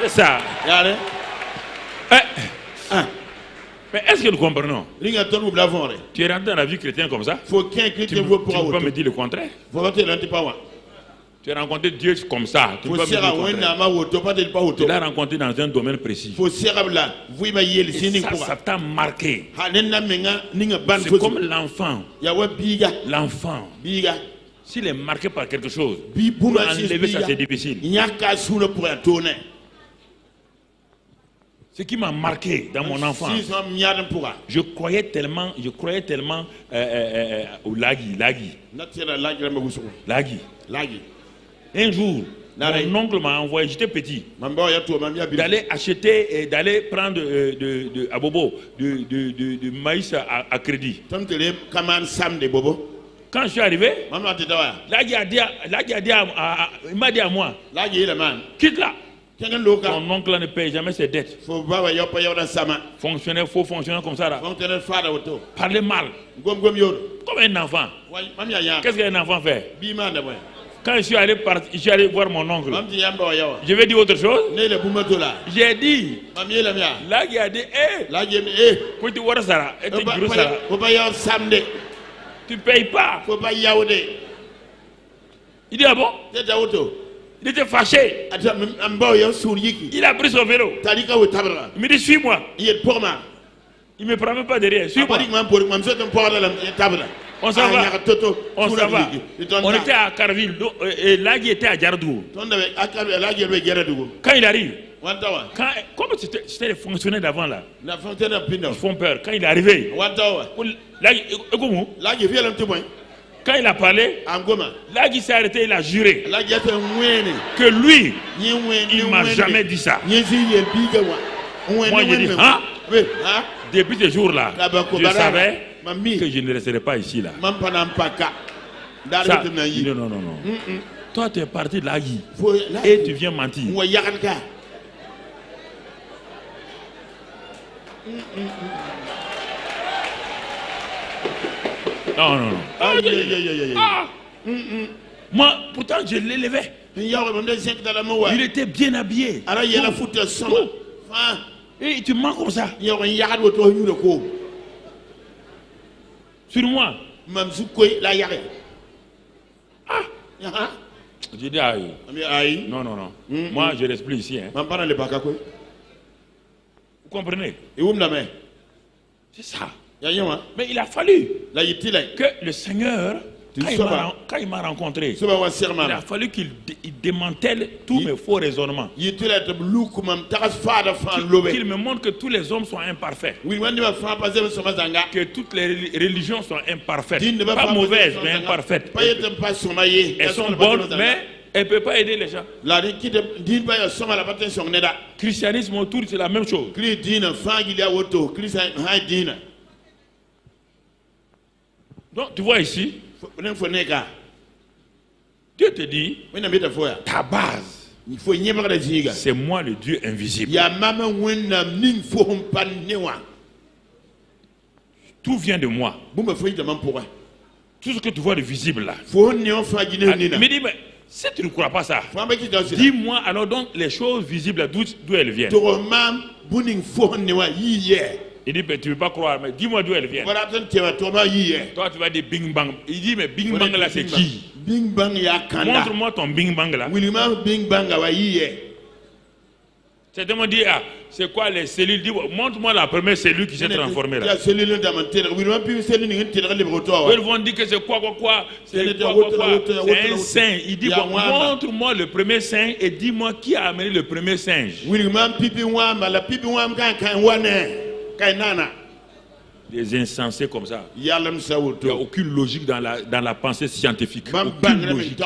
Speaker 2: C'est ça. Mais est-ce que nous comprenons? Tu es rentré dans la vie chrétienne comme ça? Tu ne peux pas me dire le contraire? Tu as rencontré Dieu comme ça. Tu ne peux pas me dire le contraire. Tu l'as rencontré dans un domaine précis. Et ça t'a marqué. C'est comme l'enfant. L'enfant. S'il est marqué par quelque chose, pour enlever ça c'est difficile. Ce qui m'a marqué dans mon enfance, je croyais tellement au Lagui. Un jour, mon oncle m'a envoyé, j'étais petit, d'aller acheter et d'aller prendre à Bobo de maïs à crédit. Quand je suis arrivé, Lagui il m'a dit à moi, quitte là. Ton oncle ne paye jamais ses dettes. Fonctionnaire, faux fonctionnaire comme ça là. Parler mal. Comme un enfant. Qu'est-ce qu'un enfant fait? Quand je suis allé voir mon oncle, je vais dire autre chose. J'ai dit, Lagui a dit, tu ne payes pas. Il dit, ah bon? Il était fâché. Il a pris son vélo. Il me dit, suis-moi. Il me prend même pas derrière. Suis-moi. On s'en va. On s'en va. On était à Carville. Et Lagui était à Djardou. Quand il arrive, comme c'était les fonctionnaires d'avant là, ils font peur. Quand il est arrivé, quand il a parlé, Lagui s'est arrêté, il a juré que lui, il ne m'a jamais dit ça. Moi, j'ai dit, hein? Depuis ce jour-là, je savais que je ne resterai pas ici là. Ça, non. Toi, tu es parti de Lagui et tu viens mentir. Non. Moi, pourtant, je l'élevais. Il était bien habillé. Et tu mens comme ça. Sur moi. J'ai dit aïe. Non. Moi, je reste plus ici. Hein. Vous comprenez? C'est ça. Mais il a fallu que le Seigneur, quand il m'a rencontré, il a fallu qu'il démantèle tous mes faux raisonnements. Qu'il me montre que tous les hommes sont imparfaits. Que toutes les religions sont imparfaites. Pas mauvaises, mais imparfaites. Elles sont bonnes, mais elles ne peuvent pas aider les gens. Christianisme autour, c'est la même chose. Donc, tu vois ici, Dieu te dit, ta base, c'est moi le Dieu invisible. Tout vient de moi. Tout ce que tu vois de visible là. Il me dit, mais si tu ne crois pas ça, dis-moi alors donc les choses visibles d'où elles viennent. Il dit, mais tu ne veux pas croire, mais dis-moi d'où elles viennent. Toi, tu vas dire Bing Bang. Il dit, mais Bing Bang là, c'est qui? Montre-moi ton Bing Bang là. C'est de me dire, c'est quoi les cellules? Montre-moi la première cellule qui s'est transformée là. Ils vont dire que c'est quoi. C'est un singe. Il dit, montre-moi le premier singe et dis-moi qui a amené le premier singe. Des insensés comme ça. Il n'y a aucune logique dans la pensée scientifique. Aucune logique.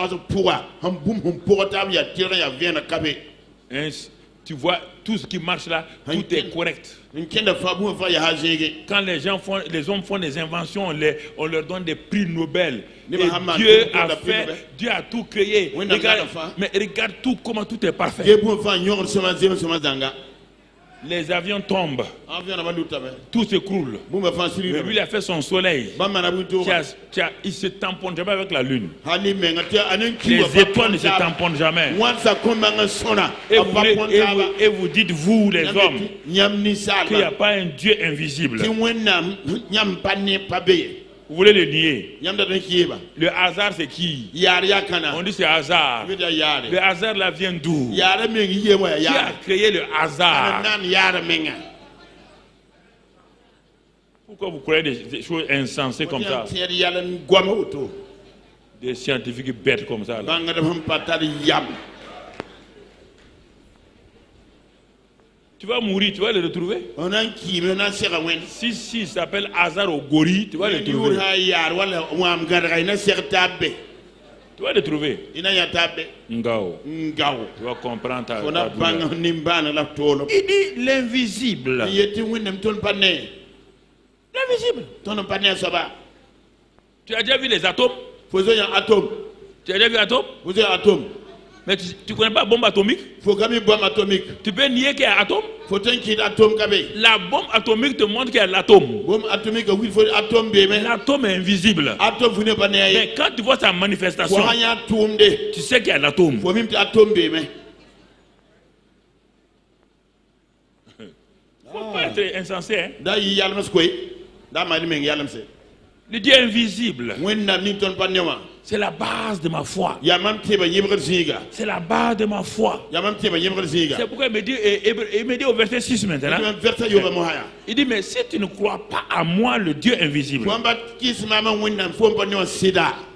Speaker 2: Tu vois, tout ce qui marche là, tout est correct. Quand les hommes font des inventions, on leur donne des prix Nobel. Et Dieu a tout créé. Mais regarde comment tout est parfait. Les avions tombent. Tout s'écroule. Mais lui, il a fait son soleil. Il ne se tamponne jamais avec la lune. Les étoiles ne se tamponnent jamais. Et vous dites, vous les hommes, qu'il n'y a pas un Dieu invisible. Vous voulez le nier? Le hasard, c'est qui? On dit c'est hasard. Le hasard là vient d'où? Qui a créé le hasard? Pourquoi vous croyez des choses insensées comme ça? Des scientifiques bêtes comme ça là. Tu vas mourir, tu vas le retrouver. Si il s'appelle hasard au gorille, tu vas le trouver. Tu vas le trouver. Ngao. Tu vas comprendre ta douleur. Il dit l'invisible. L'invisible. Tu as déjà vu les atomes? Tu as déjà vu les atomes? Mais tu ne connais pas bombe atomique? Tu peux nier qu'il y a atome? La bombe atomique te montre qu'il y a l'atome. L'atome est invisible. Mais quand tu vois sa manifestation, tu sais qu'il y a l'atome. Il ne faut pas être insensé. Hein? Le Dieu invisible, c'est la base de ma foi. C'est la base de ma foi. C'est pourquoi il me dit au verset 6 maintenant. Il dit, mais si tu ne crois pas à moi, le Dieu invisible,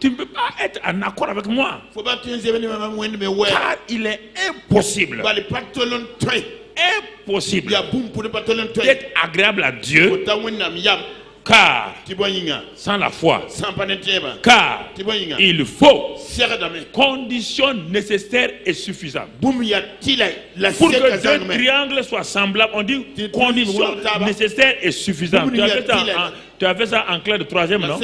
Speaker 2: tu ne peux pas être en accord avec moi. Car il est impossible d'être agréable à Dieu. Car sans la foi, car il faut conditions nécessaires et suffisantes. Pour que deux triangles soient semblables, on dit conditions nécessaires et suffisantes. Tu as fait ça en classe de 3e, non?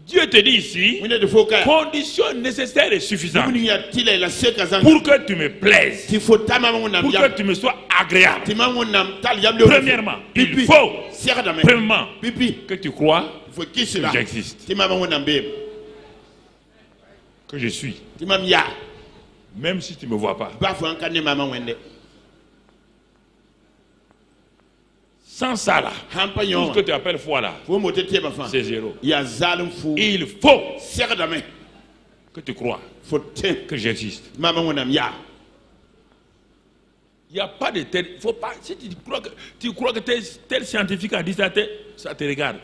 Speaker 2: Dieu te dit ici, conditions nécessaires et suffisantes pour que tu me plaises, pour que tu me sois agréable. Premièrement, il faut que tu crois que j'existe, que je suis, même si tu ne me vois pas. Sans ça là, tout ce que tu appelles foi là, c'est zéro. Il faut que tu crois que j'existe. Il n'y a pas de tel. Faut pas, si tu crois que tel scientifique a dit ça, ça te regarde.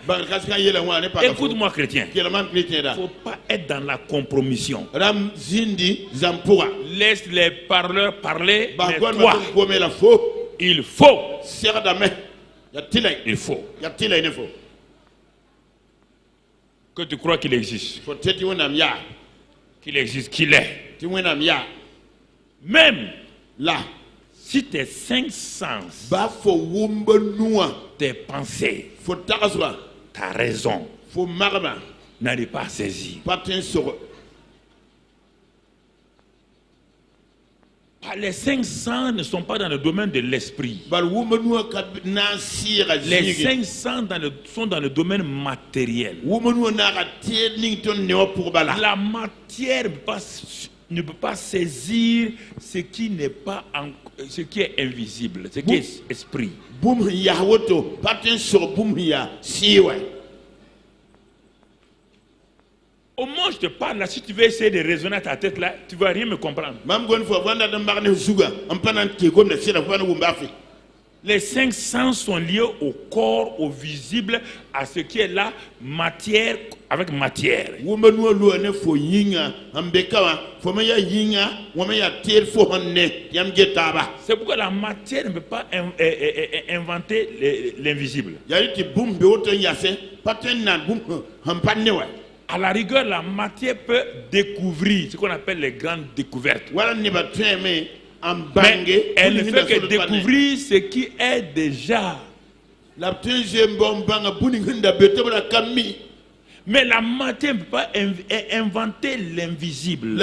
Speaker 2: Écoute-moi, chrétien. Il ne faut pas être dans la compromission. Laisse les parleurs parler, mais toi, il faut. Il faut que tu crois qu'il existe. Qu'il existe, qu'il est. Même là, si tes 5 sens, tes pensées, ta raison, n'arrive pas à saisir. Les 5 sens ne sont pas dans le domaine de l'esprit. Les 5 sens sont dans le domaine matériel. La matière ne peut pas saisir ce qui n'est pas ce qui est invisible, ce qui est esprit. Au moins je te parle là, si tu veux essayer de raisonner à ta tête là, tu ne vas rien me comprendre. Les 5 sens sont liés au corps, au visible, à ce qui est là, matière avec matière. C'est pourquoi la matière ne peut pas inventer l'invisible. À la rigueur, la matière peut découvrir ce qu'on appelle les grandes découvertes. Mais elle ne fait que découvrir ce qui est déjà. Mais la matière ne peut pas inventer l'invisible.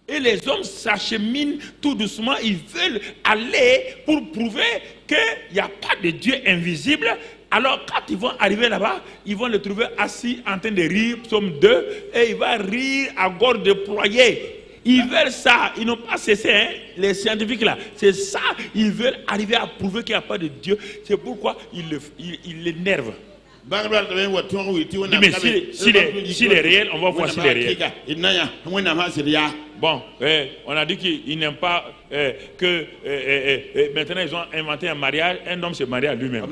Speaker 2: Et les hommes s'acheminent tout doucement. Ils veulent aller pour prouver qu'il n'y a pas de Dieu invisible. Alors quand ils vont arriver là-bas, ils vont le trouver assis en train de rire, psaume 2, et il va rire à gorge déployée. Ils veulent ça, ils n'ont pas cessé, hein, les scientifiques là. C'est ça, ils veulent arriver à prouver qu'il n'y a pas de Dieu. C'est pourquoi ils l'énervent. Mais s'il est réel, on va voir s'il est réel. Bon, on a dit qu'ils n'aiment pas que maintenant ils ont inventé un mariage. Un homme se marie à lui-même.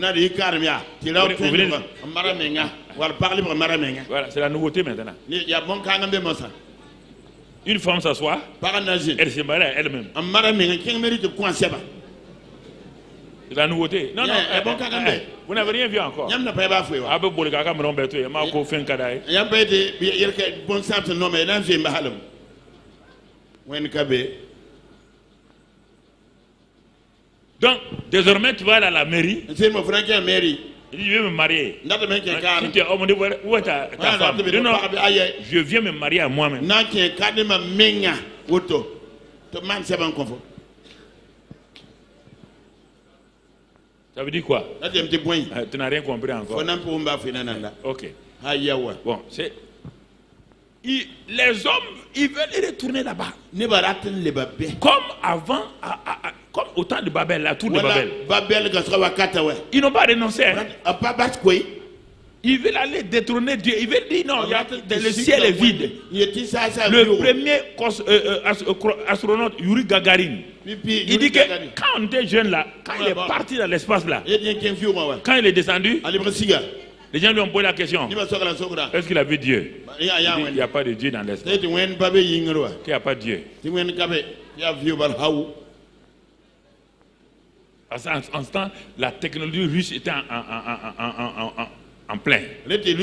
Speaker 2: Voilà, c'est la nouveauté maintenant. Une femme s'assoit, elle se marie à elle-même. C'est la nouveauté. Non, non, vous n'avez rien vu encore. Donc, désormais, tu vas aller à la mairie. Il dit, je vais me marier. Si tu es homme, on dit, où est ta femme? Non, je viens me marier à moi-même. Ça veut dire quoi? Tu n'as rien compris encore. Ok. Bon, c'est... Les hommes, ils veulent retourner là-bas. Comme avant, Comme au temps de Babel, la tour de
Speaker 1: Voilà,
Speaker 2: Babel. Ils n'ont pas renoncé. Hein. Ils veulent aller détrôner Dieu. Ils veulent dire non, le ciel est vide. Le premier astronaute, Yuri Gagarin, il dit que quand on était jeune là, quand il est parti dans l'espace là, quand il est descendu, les gens lui ont posé la question, est-ce qu'il a vu Dieu? Il n'y a pas de Dieu dans l'espace. Il n'y a pas de Dieu. En ce temps, la technologie russe était en plein. Il a dit, il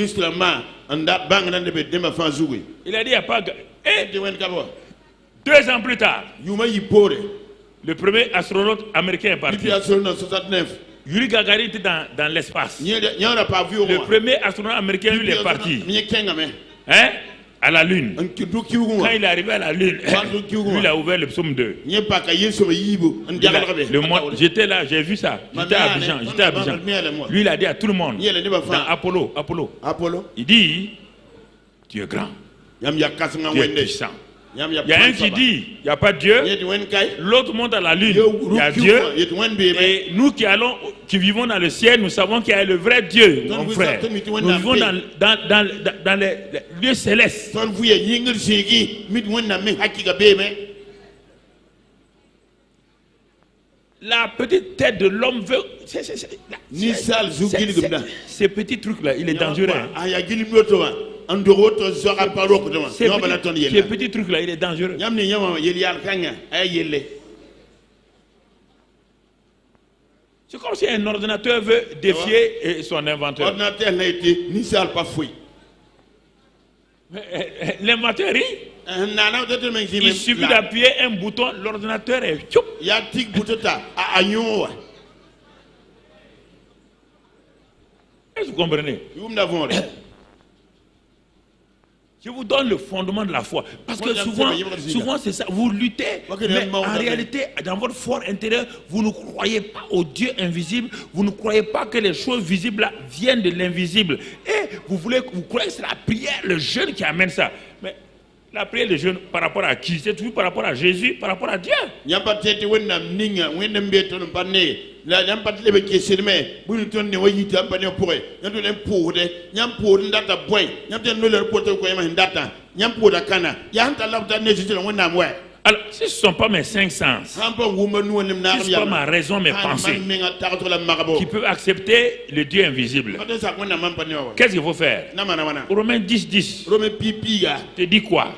Speaker 2: n'y a pas... Et 2 ans plus tard, le premier astronaute américain est parti. Yuri Gagarin était dans l'espace. Le premier astronaute américain, lui, est parti. Hein? À la Lune. Quand il est arrivé à la Lune, lui, il a ouvert le psaume 2. J'étais là, j'ai vu ça. J'étais à Abidjan. Lui, il a dit à tout le monde, dans Apollo, il dit, tu es grand, tu es puissant. Il y a un qui dit, il n'y a pas de Dieu. L'autre monte à la Lune, il y a Dieu. Et nous qui vivons dans le ciel, nous savons qu'il y a le vrai Dieu, mon frère. Nous vivons dans les lieux célestes. La petite tête de l'homme veut... Ces petits trucs-là, il est dangereux. Ces petits trucs-là, il est dangereux. C'est comme si un ordinateur veut défier son inventeur. L'inventeur rit. Il suffit d'appuyer un bouton, l'ordinateur est... Est-ce que vous comprenez? Je vous donne le fondement de la foi. Parce que souvent c'est ça. Vous luttez, mais en réalité, dans votre fort intérieur, vous ne croyez pas au Dieu invisible. Vous ne croyez pas que les choses visibles là, viennent de l'invisible. Et vous croyez que c'est la prière, le jeûne qui amène ça. Mais la prière, le jeûne, par rapport à qui? C'est toujours par rapport à Jésus, par rapport à Dieu. Alors, ce ne sont pas mes 5 sens, ce n'est pas ma raison, mes pensées qui peuvent accepter le Dieu invisible. Qu'est-ce qu'il faut faire? Romains 10:10 te dit quoi?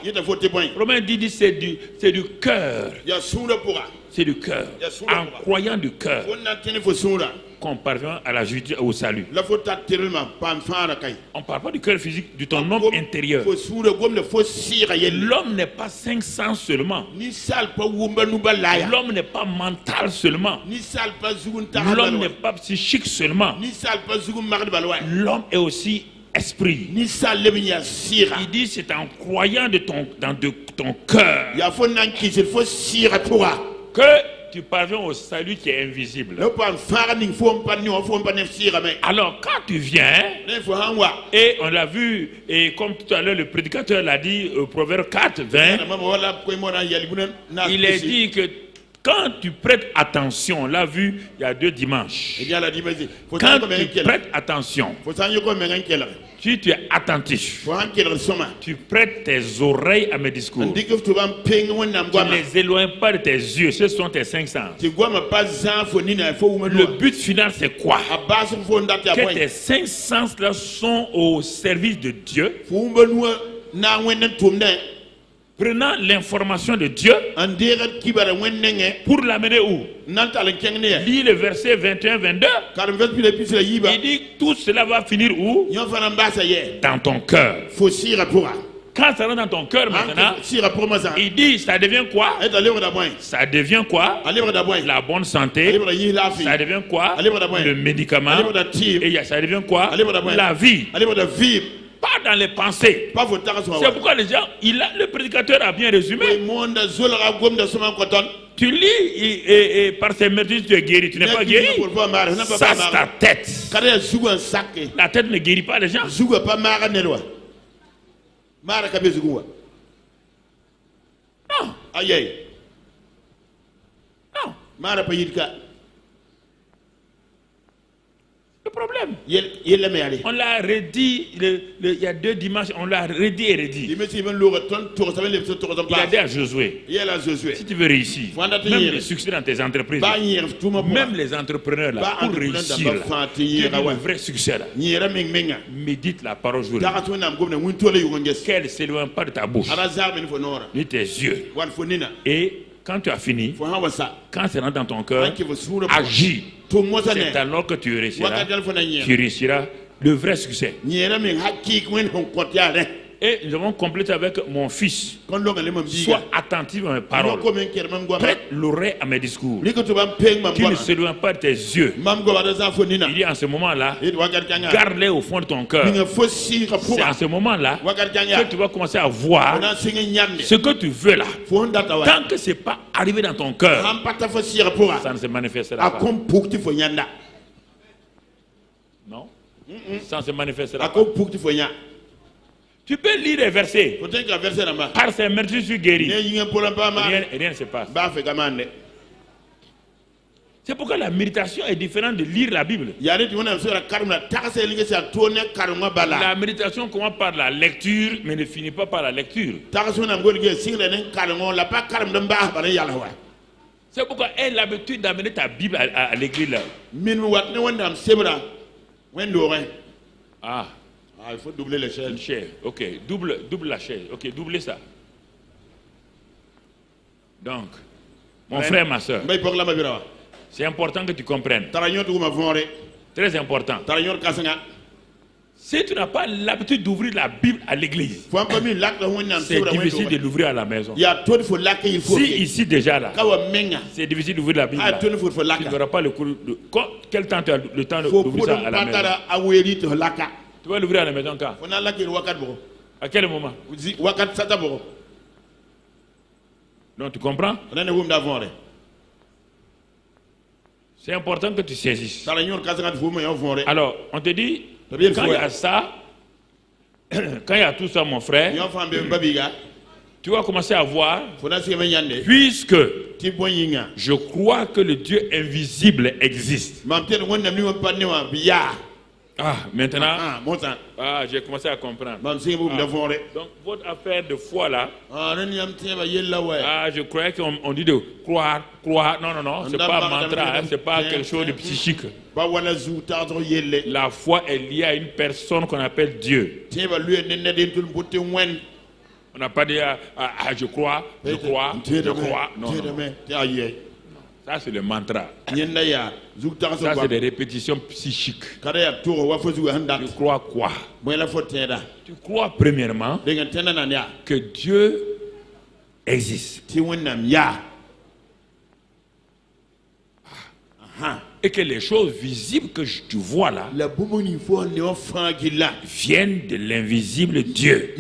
Speaker 2: Romains 10:10 c'est du cœur. C'est du cœur. En croyant du cœur qu'on parvient à la justice, au salut. On ne parle pas du cœur physique, de ton homme intérieur. L'homme n'est pas 5 sens seulement. L'homme n'est pas mental seulement. L'homme n'est pas psychique seulement. L'homme est aussi esprit. Il dit c'est en croyant dans ton cœur que tu parviens au salut qui est invisible. Alors quand tu viens, et on l'a vu, et comme tout à l'heure le prédicateur l'a dit au Proverbe 4:20, il est dit que quand tu prêtes attention, on l'a vu il y a 2 dimanches, quand tu prêtes attention, si tu es attentif, tu prêtes tes oreilles à mes discours, tu ne les éloignes pas de tes yeux, ce sont tes 5 sens. Le but final c'est quoi? Que tes 5 sens là sont au service de Dieu, prenant l'information de Dieu pour l'amener où? Lis le verset 21-22. Il dit tout cela va finir où? Dans ton cœur. Quand ça rentre dans ton cœur maintenant, il dit ça devient quoi? Ça devient quoi? La bonne santé. Ça devient quoi? Le médicament. Et ça devient quoi? La vie. Pas dans les pensées. C'est pourquoi les gens, le prédicateur a bien résumé. Tu lis et par ces mérites tu es guéri. Tu n'es pas guéri. Ça c'est ta tête. La tête ne guérit pas les gens. Non. Le problème. On l'a redit, il y a 2 dimanches, on l'a redit et redit. Il a dit à Josué, si tu veux réussir, même les succès dans tes entreprises, même les entrepreneurs là, pour réussir, là, le vrai succès là, médite la parole jour. Qu'elle ne s'éloigne pas de ta bouche, ni tes yeux. Et quand tu as fini, quand c'est rentre dans ton cœur, agis. C'est alors que tu réussiras le vrai succès. Et nous avons complété avec mon fils. Sois attentif à mes paroles. Prête l'oreille à mes discours. Qu'il ne s'éloigne pas de tes yeux. Il dit en ce moment-là, garde-les au fond de ton cœur. C'est en ce moment-là que tu vas commencer à voir ce que tu veux là. Tant que ce n'est pas arrivé dans ton cœur, ça ne se manifestera pas. Non, ça ne se manifestera pas. Tu peux lire les versets. Par ces merci, je suis guéri. Rien ne se passe. C'est pourquoi la méditation est différente de lire la Bible. La méditation commence par la lecture, mais ne finit pas par la lecture. C'est pourquoi elle a l'habitude d'amener ta Bible à l'église là.
Speaker 1: Il faut doubler l'échelle.
Speaker 2: Une chaise. Ok, double la chaise. Ok, doublez ça. Donc, mon frère, ma soeur, c'est important que tu comprennes. Très important. Si tu n'as pas l'habitude d'ouvrir la Bible à l'église, c'est difficile de l'ouvrir à la maison. Si ici déjà là, c'est difficile d'ouvrir la Bible là, tu n'auras pas le cours. Quel temps tu as le temps d'ouvrir ça à la maison? Tu vas l'ouvrir à la maison quand? À quel moment? Donc tu comprends? C'est important que tu saisisses. Alors, on te dit, quand il y a ça, quand il y a tout ça, mon frère, tu vas commencer à voir, puisque je crois que le Dieu invisible existe. Ah, maintenant, j'ai commencé à comprendre. Donc, votre affaire de foi là, je croyais qu'on dit de croire. Non, c'est pas un mantra, c'est pas quelque chose de psychique. La foi est liée à une personne qu'on appelle Dieu. On n'a pas dit je crois. Non. Ça, c'est le mantra. Ça, c'est des répétitions psychiques. Tu crois quoi? Tu crois premièrement que Dieu existe. Et que les choses visibles que tu vois là viennent de l'invisible Dieu.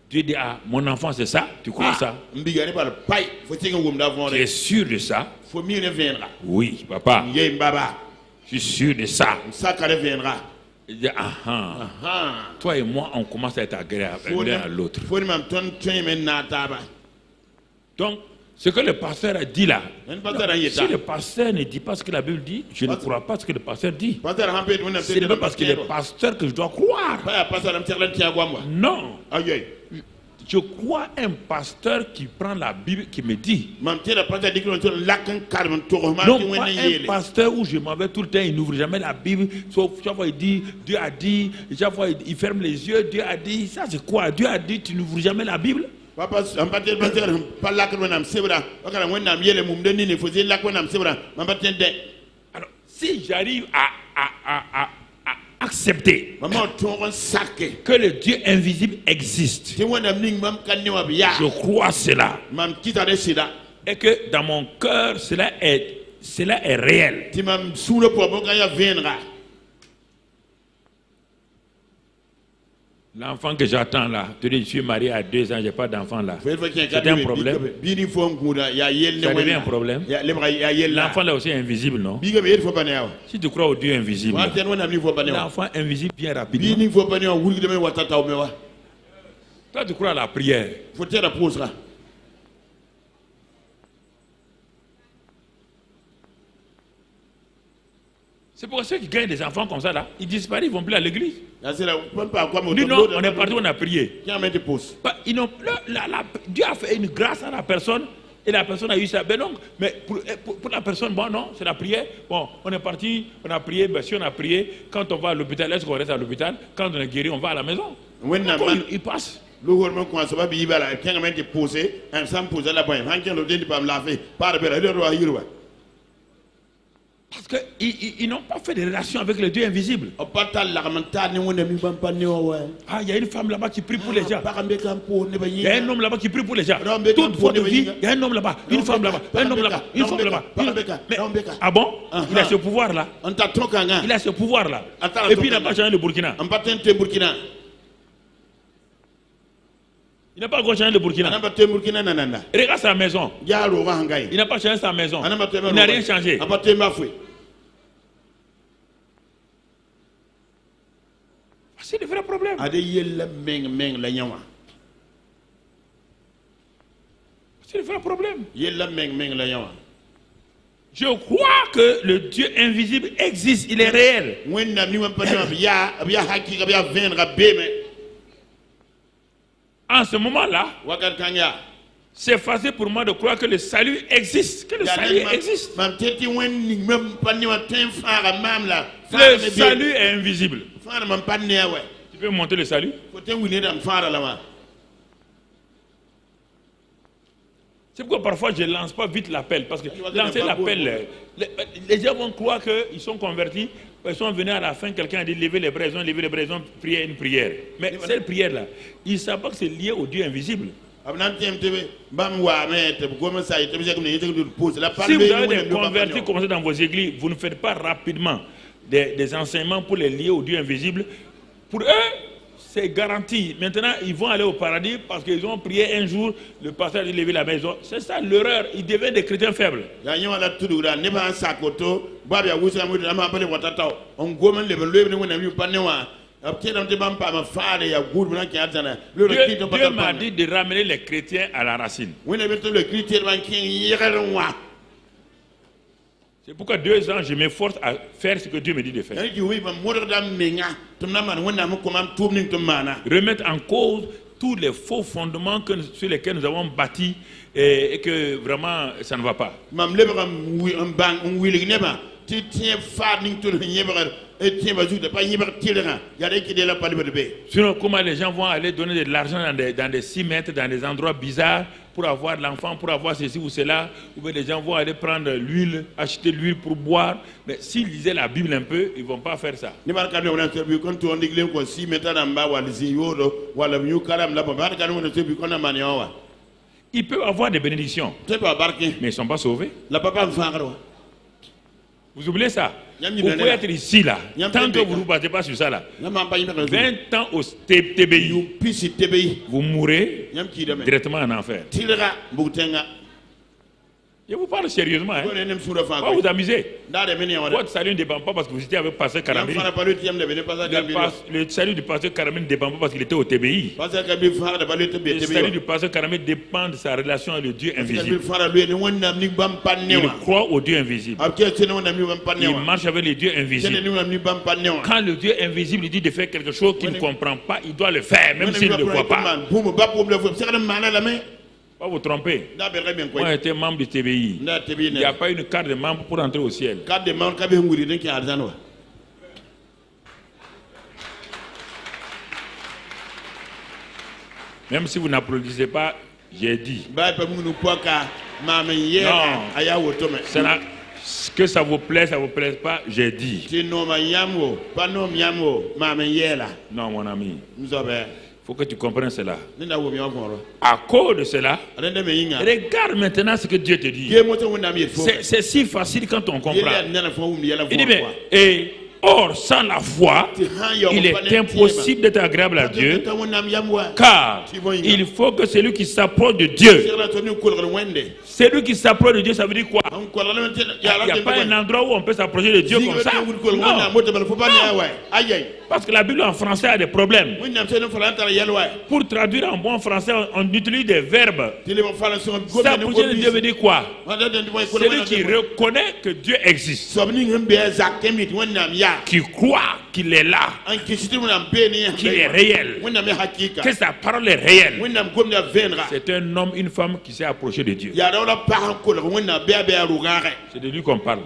Speaker 2: Dieu dit, mon enfant, c'est ça? Tu crois ça? Tu es sûr de ça? Oui, papa. Je suis sûr de ça. Il dit, toi et moi, on commence à être agréables l'un à l'autre. Donc, ce que le pasteur a dit là, si le pasteur ne dit pas ce que la Bible dit, je ne crois pas ce que le pasteur dit. Ce n'est pas parce qu'il est pasteur que je dois croire. Non. Je crois un pasteur qui prend la Bible qui me dit. Non pas un pasteur où je m'en vais tout le temps, il n'ouvre jamais la Bible. Sauf chaque fois il dit, Dieu a dit, chaque fois il ferme les yeux, Dieu a dit. Ça c'est quoi? Dieu a dit, tu n'ouvres jamais la Bible? Alors, si j'arrive à accepter que le Dieu invisible existe, je crois cela, et que dans mon cœur cela est réel. L'enfant que j'attends là, tu dis je suis marié à 2 ans, je n'ai pas d'enfant là. C'est un problème. Ça devient un problème. L'enfant là aussi est invisible, non? Si tu crois au Dieu invisible, l'enfant invisible vient rapidement. Toi tu crois à la prière. C'est pour ceux qui gagnent des enfants comme ça là, ils disparaissent, ils ne vont plus à l'église.
Speaker 1: Nous,
Speaker 2: non, on est parti, on a prié. Dieu a fait une grâce à la personne et la personne a eu ça. Ben non, mais pour la personne, bon non, c'est la prière. Bon, on est parti, on a prié. Ben, si on a prié, quand on va à l'hôpital, est-ce qu'on reste à l'hôpital? Quand on est guéri, on va à la maison. Il passe. Parce qu'ils n'ont pas fait de relation avec le Dieu invisible. Ah, il y a une femme là-bas qui prie pour les gens. Il y a un homme là-bas qui prie pour les gens. Toute votre vie, il y a un homme là-bas, une femme là-bas, un homme là-bas, une femme là-bas. Ah bon? Il a ce pouvoir-là. Il a ce pouvoir-là. Et puis il n'a pas changé le Burkina. Il n'a pas changé le Burkina. Regarde sa maison. Il n'a pas changé sa maison. Il n'a rien changé. C'est le vrai problème. C'est le vrai problème. Je crois que le Dieu invisible existe, il est réel. En ce moment-là, c'est facile pour moi de croire que le salut existe, que le salut existe. Le salut est invisible. Tu peux monter le salut? C'est pourquoi parfois je ne lance pas vite l'appel. Parce que lancer l'appel, les gens vont croire qu'ils sont convertis. Ils sont venus à la fin, quelqu'un a dit lever les bras, ils ont prié une prière. Mais cette prière-là, ils ne savent pas que c'est lié au Dieu invisible. Si vous avez des convertis comme ça dans vos églises, vous ne faites pas rapidement des enseignements pour les lier au Dieu invisible. Pour eux, c'est garanti. Maintenant, ils vont aller au paradis parce qu'ils ont prié un jour, le pasteur a dit lever la maison. C'est ça l'erreur. Ils deviennent des chrétiens faibles. Dieu m'a dit de ramener les chrétiens à la racine. C'est pourquoi 2 ans, je m'efforce à faire ce que Dieu me dit de faire. Remettre en cause tous les faux fondements sur lesquels nous avons bâti et que vraiment ça ne va pas. Sinon, comment les gens vont aller donner de l'argent dans des cimetières, dans des endroits bizarres pour avoir l'enfant, pour avoir ceci ou cela, ou bien les gens vont aller prendre l'huile, acheter l'huile pour boire. Mais s'ils lisaient la Bible un peu, ils ne vont pas faire ça. Ils peuvent avoir des bénédictions, mais ils ne sont pas sauvés. Vous oubliez ça? Vous pouvez être ici là, tant que vous ne vous battez pas sur ça là. 20 ans au TBI, vous mourrez directement en enfer. Je vous parle sérieusement. Hein? Pas vous amuser. Votre salut ne dépend pas parce que vous étiez avec Pasteur Karamine. Le salut du Pasteur Karamine ne dépend pas parce qu'il était au TBI. Le salut du Pasteur Karamine dépend de sa relation avec le Dieu invisible. Il croit au Dieu invisible. Il marche avec le Dieu invisible. Quand le Dieu invisible lui dit de faire quelque chose qu'il ne comprend pas, il doit le faire, même s'il ne le voit pas. Pas vous tromper. Moi j'étais membre du TBI. Il n'y a pas une carte de membre pour entrer au ciel. Même si vous n'applaudissez pas, j'ai dit. Non. Que ça vous plaise, ça vous plaise pas, j'ai dit. Non, mon ami. Il faut que tu comprennes cela. À cause de cela, regarde maintenant ce que Dieu te dit. C'est si facile quand on comprend. Il dit, mais Or, sans la foi, il est impossible d'être agréable à Dieu, car il faut que celui qui s'approche de Dieu, celui qui s'approche de Dieu, ça veut dire quoi? Il n'y a pas un endroit où on peut s'approcher de Dieu comme ça. Non. Parce que la Bible en français a des problèmes. Pour traduire en bon français, on utilise des verbes. S'approcher de Dieu veut dire quoi? Celui qui reconnaît que Dieu existe, qui croit qu'il est là, qu'il est réel, que sa parole est réelle. C'est un homme, une femme qui s'est approché de Dieu. C'est de lui qu'on parle.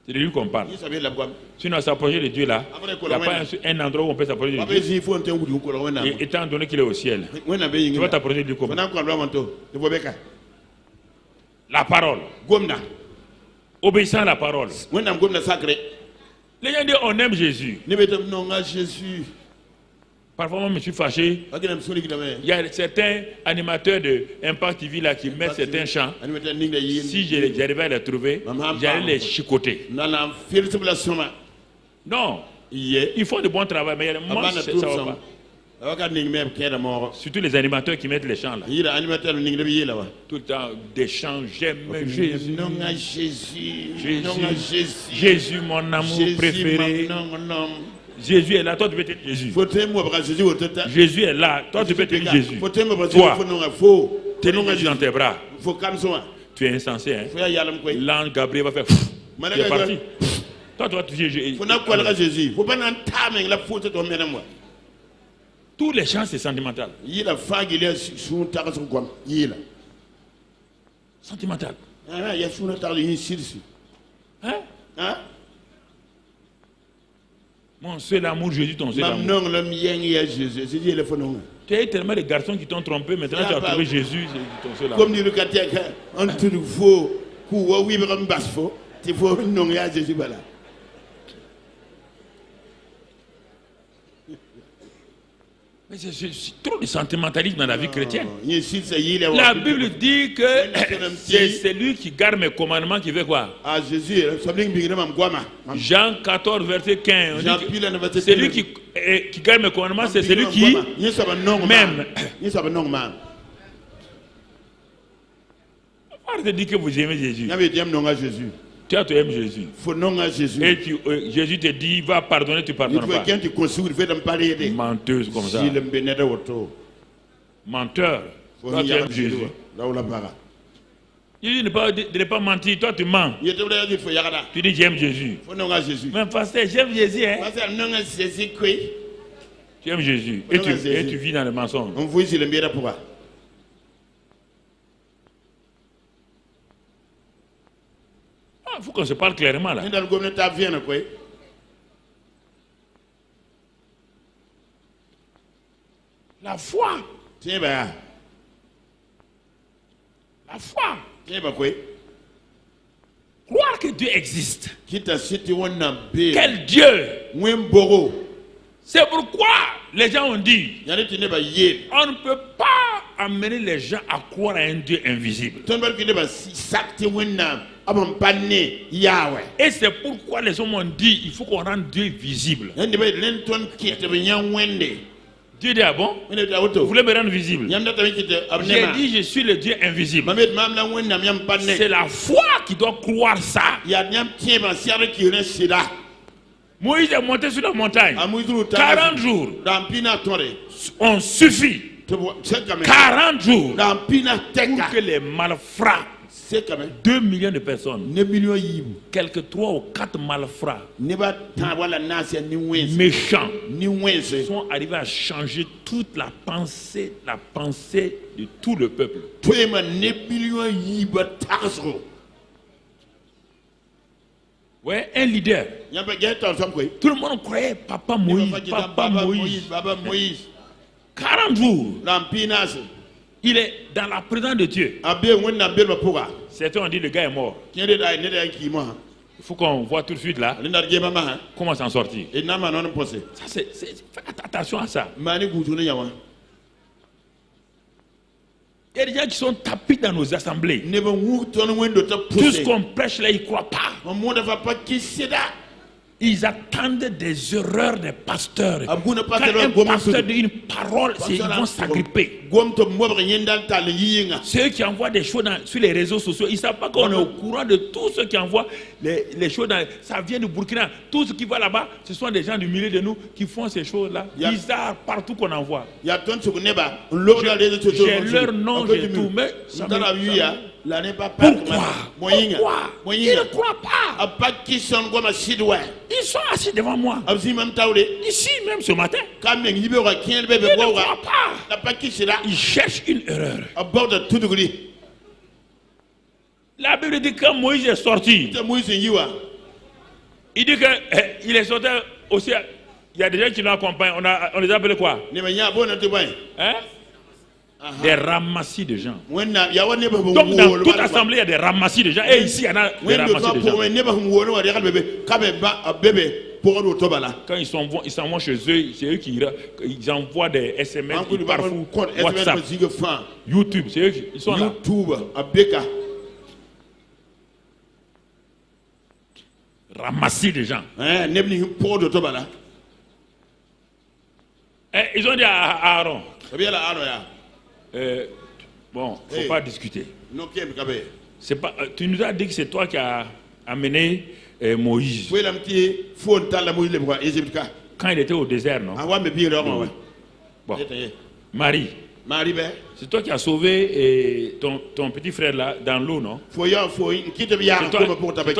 Speaker 2: C'est de lui qu'on parle. Sinon, s'approcher de Dieu là, il n'y a pas un endroit où on peut s'approcher de Dieu. Et étant donné qu'il est au ciel, tu vas t'approcher de Dieu comment? La parole. Obéissant à la parole. Les gens disent on aime Jésus. Parfois, moi, je me suis fâché. Il y a certains animateurs de Impact TV là qui mettent certains chants. Si j'arrivais à les trouver, j'allais les chicoter. Non, ils font de bon travail, mais moi, ça ne va pas. Surtout les animateurs qui mettent les chants là. Tout le temps, des chants, j'aime Jésus. Jésus, mon amour préféré. Jésus est là, toi tu peux être Jésus. Jésus est là, toi tu peux être Jésus. Toi, tu es Jésus dans tes bras. Tu es insensé, hein? L'ange Gabriel va faire. Tu es parti. Toi, tu vas toucher Jésus. Tous les chants, c'est sentimental. Sentimental. Hein? Mon seul amour, Jésus, ton seul amour. Tu as eu tellement de garçons qui t'ont trompé, maintenant tu as trouvé Jésus, c'est ton seul amour. Mais c'est trop de sentimentalisme dans la vie chrétienne. La Bible dit que c'est celui qui garde mes commandements qui veut quoi? Jean 14, verset 15. Celui qui garde mes commandements, c'est celui qui m'aime. Arrêtez de dire que vous aimez Jésus. Toi, tu aimes Jésus. Et Jésus te dit, va pardonner, tu ne pardonnes pas. Menteuse comme ça. Menteur. Toi, tu aimes Jésus. Il dit de ne pas mentir, toi tu mens. Tu dis j'aime Jésus. Mais pasteur, j'aime Jésus. Hein? Tu aimes Jésus. Et tu vis dans le mensonge. Il faut qu'on se parle clairement là. La foi. La foi. Croire que Dieu existe. Quel Dieu? C'est pourquoi les gens ont dit on ne peut pas amener les gens à croire à un Dieu invisible. Et c'est pourquoi les hommes ont dit il faut qu'on rende Dieu visible. Dieu dit ah bon? Vous voulez me rendre visible? J'ai dit je suis le Dieu invisible. C'est la foi qui doit croire ça. Moïse est monté sur la montagne 40 jours. On suffit 40 jours pour que les malfrats, 2 millions de personnes, quelques 3 ou 4 malfrats méchants sont arrivés à changer toute la pensée de tout le peuple. Ouais, un leader. Tout le monde croyait Papa Moïse. 40 jours. Il est dans la présence de Dieu. Certains ont dit le gars est mort. Il faut qu'on voit tout de suite là comment s'en sortir. Ça, faites attention à ça. Il y a des gens qui sont tapis dans nos assemblées. Tout ce qu'on prêche là, ils ne croient pas. Ils attendent des erreurs des pasteurs. Quand un pasteur dit une parole, ils vont s'agripper. Ceux qui envoient des choses sur les réseaux sociaux, ils ne savent pas qu'on est au courant de tous ceux qui envoient les choses. Ça vient du Burkina. Tout ce qui va là-bas, ce sont des gens du milieu de nous qui font ces choses-là. Bizarre partout qu'on envoie. J'ai leur nom, j'ai tout, mais ça pourquoi ils ne croient pas. Ils sont assis devant moi. Ici même ce matin. Ils ne croient pas. Ils cherchent une erreur. La Bible dit que quand Moïse est sorti, il dit qu'il est sorti aussi. Il y a des gens qui nous accompagnent. On les appelle quoi? Hein? Des ramassis de gens. Donc dans toute assemblée il y a des ramassis de gens. Et ici il y en a des ramassis de gens. Quand ils s'en vont chez eux, c'est eux qui ils envoient des SMS, ils parfois WhatsApp, YouTube, c'est eux qui sont là. Ramassis de gens. Ils ont dit à Aaron. Bon, il ne faut pas discuter. C'est pas, tu nous as dit que c'est toi qui as amené Moïse. Quand il était au désert, non? Bon. Marie, c'est toi qui as sauvé ton petit frère là dans l'eau, non? C'est toi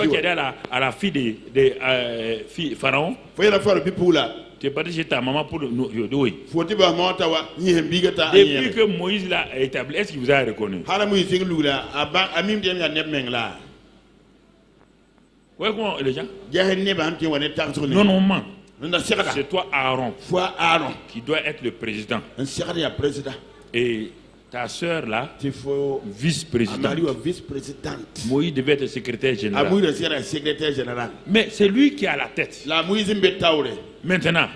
Speaker 2: qui as dit à la fille de Pharaon. Tu es parti chez ta maman pour nous. Oui. Depuis que Moïse l'a établi, est-ce qu'il vous a reconnu? Oui, comment les gens? Non. C'est toi, Aaron, qui doit être le président. Et ta soeur là, vice-présidente. Moïse devait être secrétaire général. Mais c'est lui qui a la tête. Maintenant,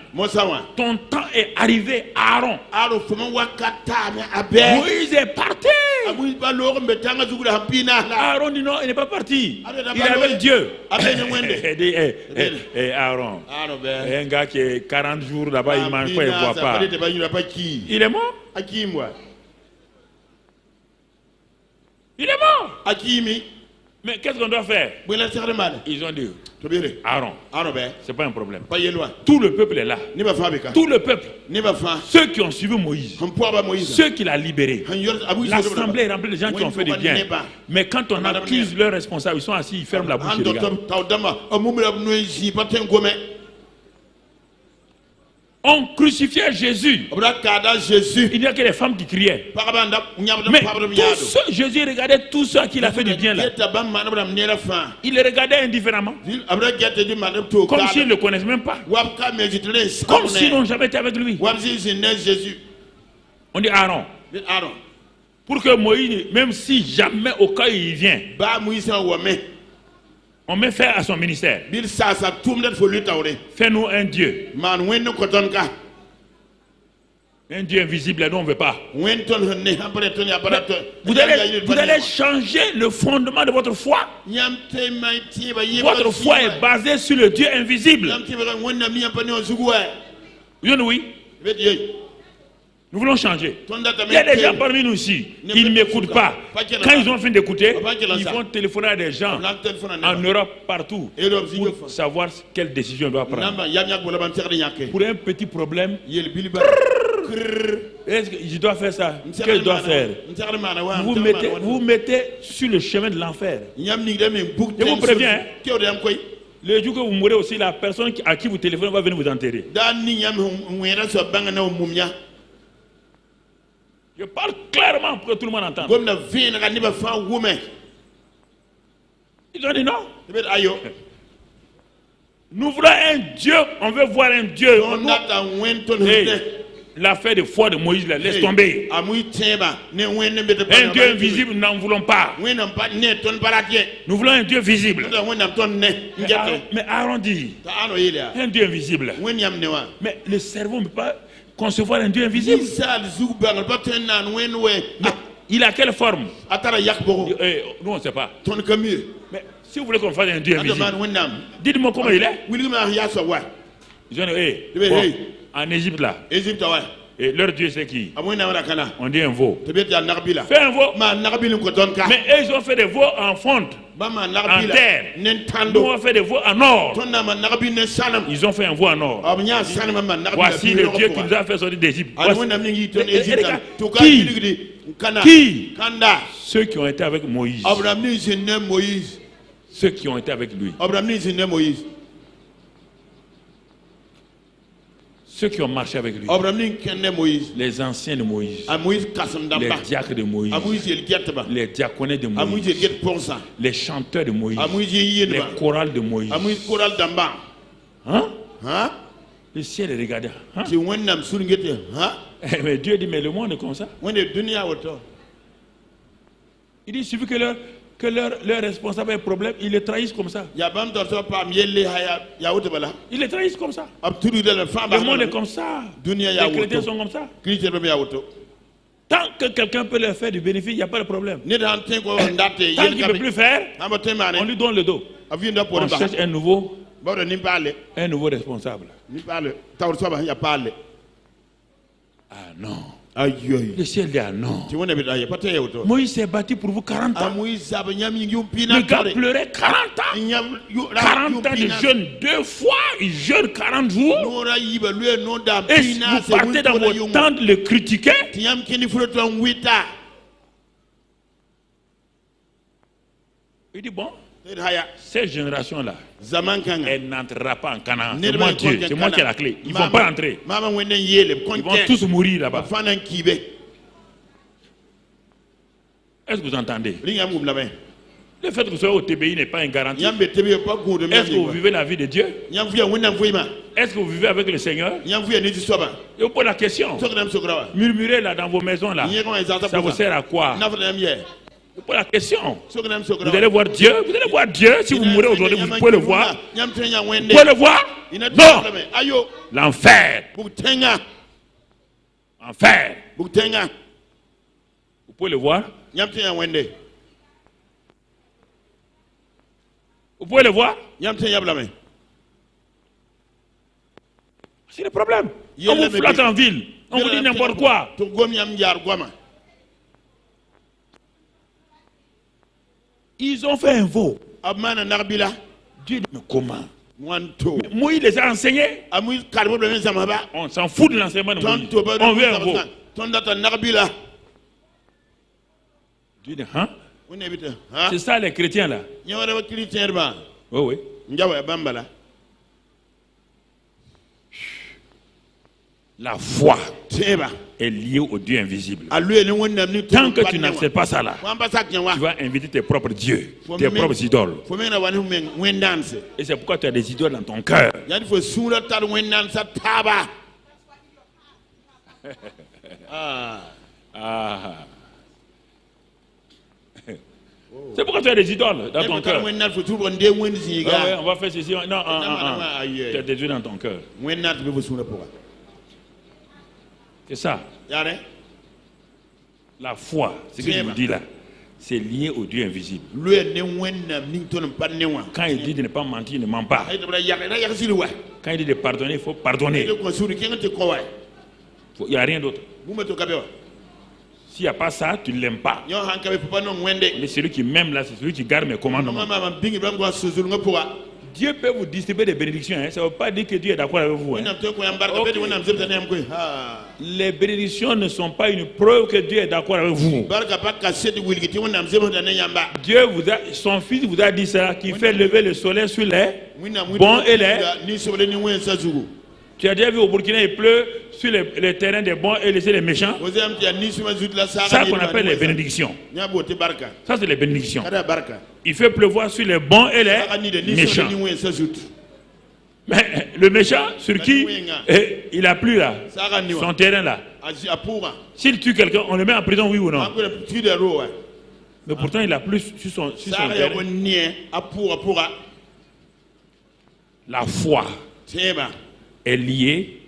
Speaker 2: ton temps est arrivé, Aaron. Moïse est parti. Aaron dit non, il n'est pas parti. Il est avec Dieu. Aaron, un gars qui est 40 jours là-bas, il ne mange pas, il ne boit pas. Il est mort. Il est mort. Mais qu'est-ce qu'on doit faire? Ils ont dit, Aaron, c'est pas un problème. Tout le peuple est là. Tout le peuple. Ceux qui ont suivi Moïse, ceux qui l'ont libéré. L'assemblée est remplie de gens qui ont fait du bien. Mais quand on accuse leurs responsables, ils sont assis, ils ferment la bouche et regardent. On crucifiait Jésus. Il n'y a que les femmes qui criaient. Mais Jésus regardait tout ça qu'il a fait du bien là. Il les regardait indifféremment. Comme s'ils ne le connaissent même pas. Comme s'ils n'ont jamais été avec lui. On dit Aaron. Pour que Moïse, même si jamais au cas où il vient, on met fin à son ministère. Fais-nous un Dieu. Un Dieu invisible, nous on ne veut pas. Vous allez changer le fondement de votre foi. Votre foi est basée sur le Dieu invisible. Oui. Nous voulons changer. Il y a des gens parmi nous ici qui ne m'écoutent pas. Quand ils ont fini d'écouter, ils vont téléphoner à des gens en Europe, partout, pour savoir quelle décision ils doivent prendre. Pour un petit problème, est-ce que je dois faire ça? Qu'est-ce que je dois faire? Vous mettez sur le chemin de l'enfer. Je vous préviens, le jour que vous mourrez aussi, la personne à qui vous téléphonez va venir vous enterrer. Je parle clairement pour que tout le monde entende. Ils ont dit non. Nous voulons un Dieu, on veut voir un Dieu. L'affaire de foi de Moïse, laisse tomber. Un Dieu invisible, nous n'en voulons pas. Nous voulons un Dieu visible. Mais Aaron dit, un Dieu invisible. Mais le cerveau ne peut pas concevoir un Dieu invisible. Il a quelle forme? Nous on ne sait pas. Mais si vous voulez qu'on fasse un Dieu invisible, dites-moi comment il est. Ils ont dit, en Égypte là, et leur Dieu c'est qui? On dit un veau. Fais un veau. Mais eux ils ont fait des veaux en fonte, en terre. Nous on fait des veaux en or. Ils ont fait un veau en or. Voici le Dieu qui nous a fait sortir d'Égypte. Qui? Ceux qui ont été avec Moïse. Ceux qui ont été avec lui. Ceux qui ont marché avec lui. Les anciens de Moïse. Les diacres de Moïse. Les diaconés de Moïse. Les chanteurs de Moïse. Les chorales de Moïse. Hein? Le ciel est regardé. Hein? Mais Dieu dit, mais le monde est comme ça. Il dit, il suffit que leur responsable ait un problème, ils les trahissent comme ça. Ils les trahissent comme ça. Le monde est comme ça. Les chrétiens sont comme ça. Tant que quelqu'un peut leur faire du bénéfice, il n'y a pas de problème. Tant qu'il ne peut plus faire, on lui donne le dos. On cherche un nouveau responsable. Ah non. Le ciel dit ah non. Moïse s'est battu pour vous 40 ans. Le gars pleurait 40 ans. 40 ans de jeûne. 2 fois, il jeûne 40 jours. Et si vous partez dans vos tentes le critiquer. Il dit bon, cette génération-là, elle n'entrera pas en Canaan. C'est moi Dieu, c'est moi qui ai la clé. Ils ne vont pas entrer. Ils vont tous mourir là-bas. Est-ce que vous entendez? Le fait que vous soyez au TBI n'est pas une garantie. Est-ce que vous vivez la vie de Dieu? Est-ce que vous vivez avec le Seigneur? Et vous posez la question. Murmurez là dans vos maisons là. Ça vous sert à quoi? Vous posez la question. Vous allez voir Dieu. Vous allez voir Dieu. Si vous mourrez aujourd'hui, vous pouvez le voir. Vous pouvez le voir? Non. L'enfer. Enfer. Vous pouvez le voir? Vous pouvez le voir? C'est le problème. On vous flatte en ville. On vous dit n'importe quoi. Ils ont fait un veau. Dieu dit, mais comment? Moïse les a enseignés. On s'en fout de l'enseignement de Moïse. On veut un veau. Dieu dit, hein? C'est ça les chrétiens là. Oui, oui. La foi est liée au Dieu invisible. Tant que tu n'acceptes pas ça là, tu vas inviter tes propres dieux, tes propres idoles. Et c'est pourquoi tu as des idoles dans ton cœur. C'est pourquoi tu as des idoles dans ton cœur. On va faire ceci. Non, tu as des dieux dans ton cœur. C'est ça. La foi, ce que je vous dis là, c'est lié au Dieu invisible. Quand il dit de ne pas mentir, il ne ment pas. Quand il dit de pardonner, il faut pardonner. Il n'y a rien d'autre. S'il n'y a pas ça, tu ne l'aimes pas. Mais celui qui m'aime là, c'est celui qui garde mes commandements. Dieu peut vous distribuer des bénédictions. Hein. Ça ne veut pas dire que Dieu est d'accord avec vous. Hein. Okay. Les bénédictions ne sont pas une preuve que Dieu est d'accord avec vous. Dieu vous a, son fils vous a dit ça, qui fait lever le soleil sur les bons et les... Tu as déjà vu au Burkina, il pleut sur les terrains des bons et laisser les méchants. Ça qu'on appelle les bénédictions. Ça c'est les bénédictions. Il fait pleuvoir sur les bons et les méchants. Mais le méchant, sur qui il a plu là, son terrain là. S'il tue quelqu'un, on le met en prison, oui ou non? Mais pourtant il a plu sur son terrain. La foi est liée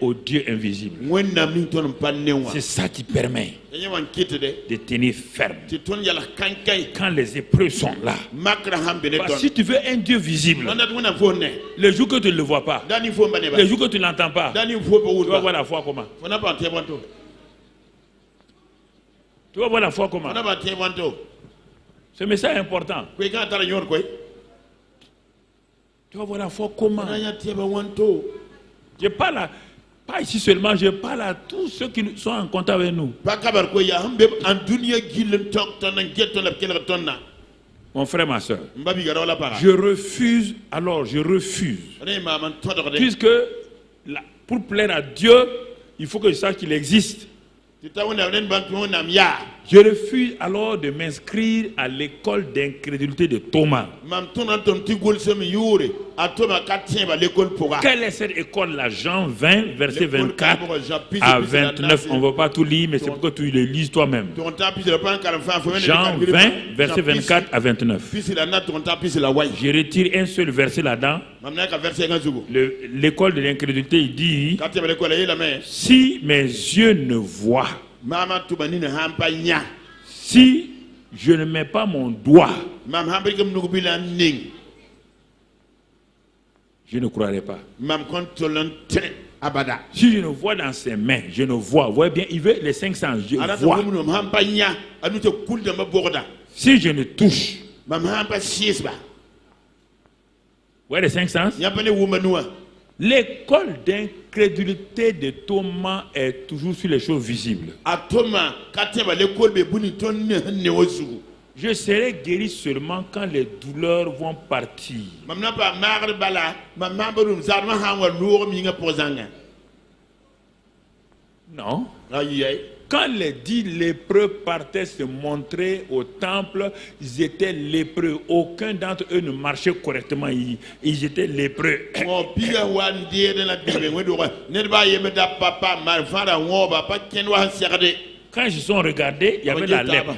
Speaker 4: au Dieu invisible. C'est ça qui permet de tenir ferme quand les épreuves sont là. Si tu veux un Dieu visible, le jour que tu ne le vois pas, le jour que tu ne l'entends pas, tu vas voir la foi comment? Tu vas voir la foi comment? Ce message est important. Tu vas voir la foi comment? Je parle pas ici seulement, je parle à tous ceux qui sont en contact avec nous. Mon frère, ma soeur, je refuse, puisque pour plaire à Dieu, il faut que je sache qu'il existe. Je refuse alors de m'inscrire à l'école d'incrédulité de Thomas. Quelle est cette école-là? Jean 20, verset 24 à 29. On ne va pas tout lire, mais c'est pour que tu le lises toi-même. Jean 20, verset 24 à 29. Je retire un seul verset là-dedans. L'école de l'incrédulité, il dit: si mes yeux ne voient, si je ne mets pas mon doigt, je ne croirai pas. Si je ne vois dans ses mains, je ne vois. Vous voyez bien, il veut les 5 sens. Je vois. Si je ne touche, vous voyez les 5 sens? L'école d'incrédulité de Thomas est toujours sur les choses visibles. Je serai guéri seulement quand les douleurs vont partir. Non. Quand les 10 lépreux partaient se montrer au temple, ils étaient lépreux. Aucun d'entre eux ne marchait correctement. Ils étaient lépreux. Quand ils se sont regardés, il y avait la lèpre.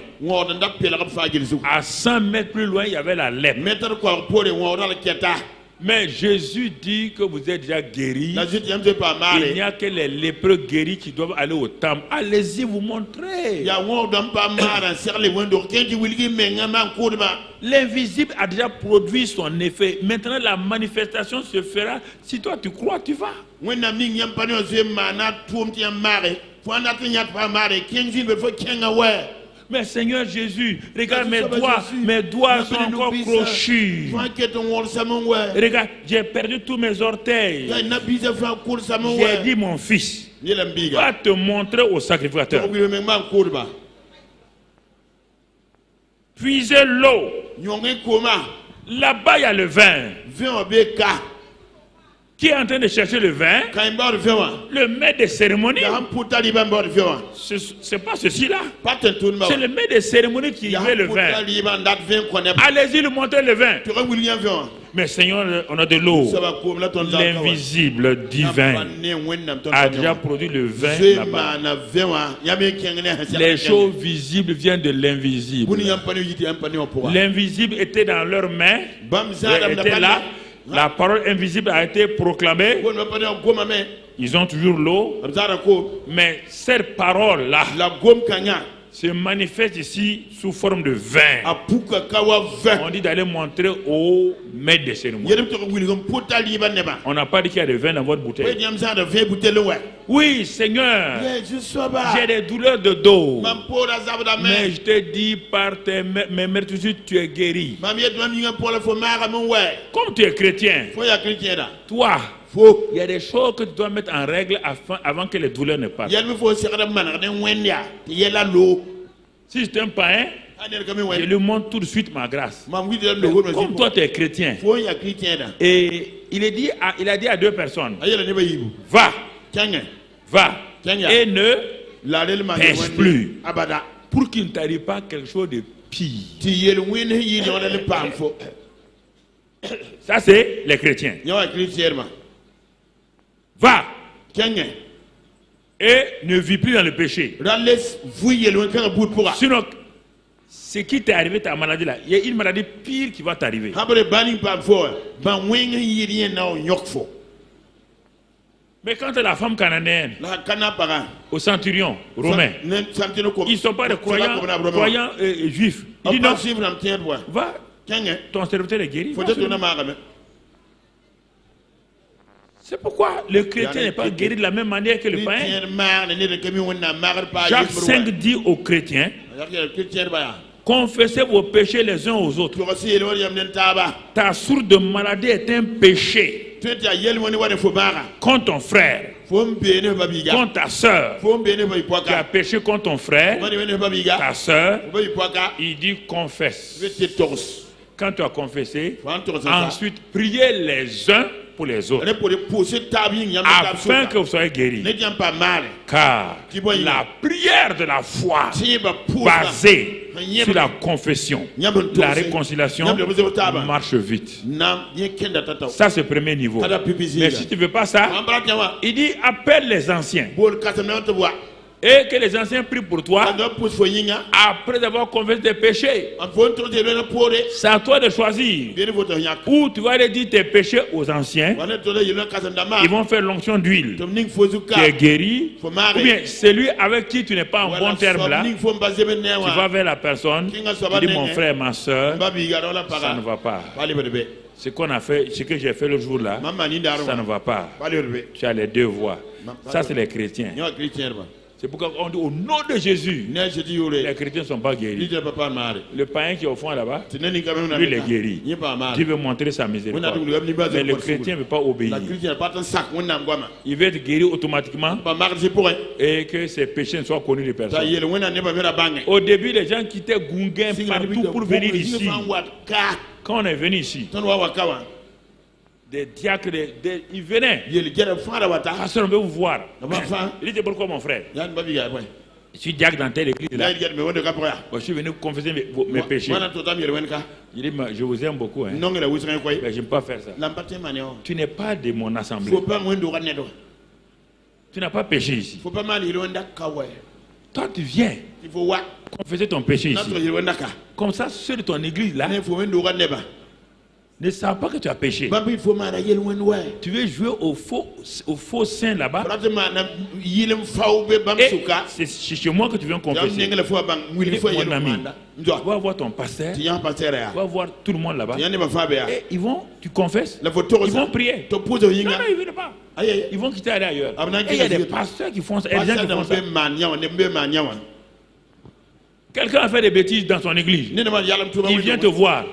Speaker 4: À 100 mètres plus loin, il y avait la lèpre. Mais Jésus dit que vous êtes déjà guéris. Il n'y a que les lépreux guéris qui doivent aller au temple. Allez-y, vous montrez. L'invisible a déjà produit son effet. Maintenant, la manifestation se fera. Si toi tu crois, tu vas. Mais Seigneur Jésus, regarde mes doigts sont encore crochus. Regarde, j'ai perdu tous mes orteils. J'ai dit, mon fils, va te montrer au sacrificateur. Puisez l'eau. Là-bas, il y a le vin. Qui est en train de chercher le vin? Le maître des cérémonies. C'est pas ceci-là. C'est le maître des cérémonies qui veut le vin. Allez-y lui montrer le vin. Mais Seigneur, on a de l'eau. L'invisible divin a déjà produit le vin là-bas. Les choses visibles viennent de l'invisible. L'invisible était dans leurs mains. Était là. La parole invisible a été proclamée. Ils ont toujours l'eau. Mais cette parole-là se manifeste ici sous forme de vin. On dit d'aller montrer au maître des cérémonies. On n'a pas dit qu'il y a de vin dans votre bouteille. Oui, Seigneur, j'ai des douleurs de dos. Mais je te dis par mes meurtrissures, tu es guéri. Comme tu es chrétien, toi, il y a des choses que tu dois mettre en règle avant que les douleurs ne partent. Si je t'aime pas, je lui montre tout de suite ma grâce. Comme toi tu es chrétien, et il a dit à 2 personnes: va et ne pêche plus, pour qu'il ne t'arrive pas quelque chose de pire. Ça c'est les chrétiens. Va et ne vis plus dans le péché. Sinon, ce qui t'est arrivé, ta maladie là, il y a une maladie pire qui va t'arriver. Mais quand la femme cananéenne, au centurion romain, ils ne sont pas des croyants juifs. Il dit non, va, ton serviteur est guéri. C'est pourquoi le chrétien n'est pas guéri de la même manière que le païen. Jacques 5 dit aux chrétiens, confessez vos péchés les uns aux autres. Ta source de maladie est un péché contre ton frère, contre ta soeur. Tu as péché contre ton frère, ta soeur. Il dit confesse. Quand tu as confessé, ensuite priez les uns pour les autres, afin que vous soyez guéris. Car la prière de la foi basée sur la confession, la réconciliation marche vite. Ça, c'est le premier niveau. Mais si tu ne veux pas ça, il dit appelle les anciens. Et que les anciens prient pour toi après avoir confessé tes péchés. C'est à toi de choisir. Ou tu vas aller dire tes péchés aux anciens. Ils vont faire l'onction d'huile. Tu es guéri. Ou bien celui avec qui tu n'es pas en bon terme là, tu vas vers la personne. Tu dis mon frère, ma soeur, ça ne va pas. Ce qu'on a fait, ce que j'ai fait le jour là, ça ne va pas. Tu as les deux voies. Ça c'est les chrétiens. C'est pourquoi on dit au nom de Jésus, les chrétiens ne sont pas guéris. Le païen qui est au fond là-bas, lui il est guéri. Dieu veut montrer sa miséricorde. Mais le chrétien ne veut pas obéir. Il veut être guéri automatiquement et que ses péchés ne soient connus de personne. Au début, les gens quittaient Gunguen partout pour venir ici. Quand on est venu ici, des diacres, ils venaient. Pasteur, on veut vous voir. Il dit pourquoi mon frère? Je suis diacre dans telle église là. Je suis venu confesser mes péchés. Il dit je vous aime beaucoup. Hein. Mais je n'aime pas faire ça. Tu n'es pas de mon assemblée. Tu n'as pas péché ici. Toi tu viens confesser ton péché ici. Comme ça, ceux de ton église là ne savent pas que tu as péché. Tu veux jouer au faux saint là-bas. Et c'est chez moi que tu viens confesser. Mon ami, tu vas voir ton pasteur. Tu vas voir tout le monde là-bas. Et ils vont, tu confesses, ils vont prier. Non, ils ne viennent pas. Ils vont quitter aller ailleurs. Et il y a des pasteurs qui font ça. Et des gens qui font ça. Quelqu'un a fait des bêtises dans son église. Il vient te voir.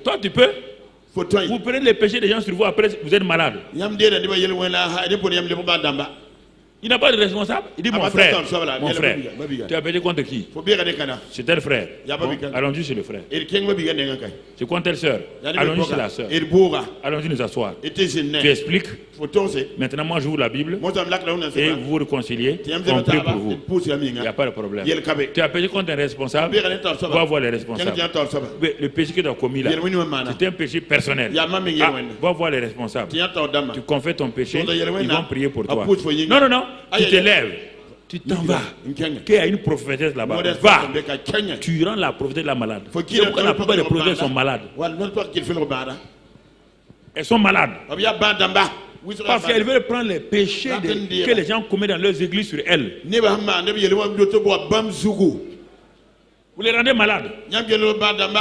Speaker 4: Toi, tu peux. Vous prenez les péchés des gens sur vous, après vous êtes malade. Il n'a pas de responsable. Il dit mon frère, tu as péché contre qui? C'est tel frère. Allons-y chez le frère. C'est contre telle soeur. Allons-y chez la soeur. Allons-y nous asseoir. Tu expliques. Maintenant moi j'ouvre la Bible et vous vous réconciliez. On prie pour vous. Il n'y a pas de problème. Tu as péché contre un responsable. Va voir les responsables. Le péché que tu as commis là, c'est un péché personnel. Va voir les responsables. Tu confesses ton péché, ils vont prier pour toi. Non, non, non. Tu te lèves, tu t'en vas. Qu'il y a une prophétesse là-bas. Va, tu rends la prophétesse la malade. Pourquoi la plupart des prophétesses sont malades? Elles sont malades. Parce qu'elles veulent prendre les péchés que les gens commettent dans leurs églises sur elles. Vous les rendez malades.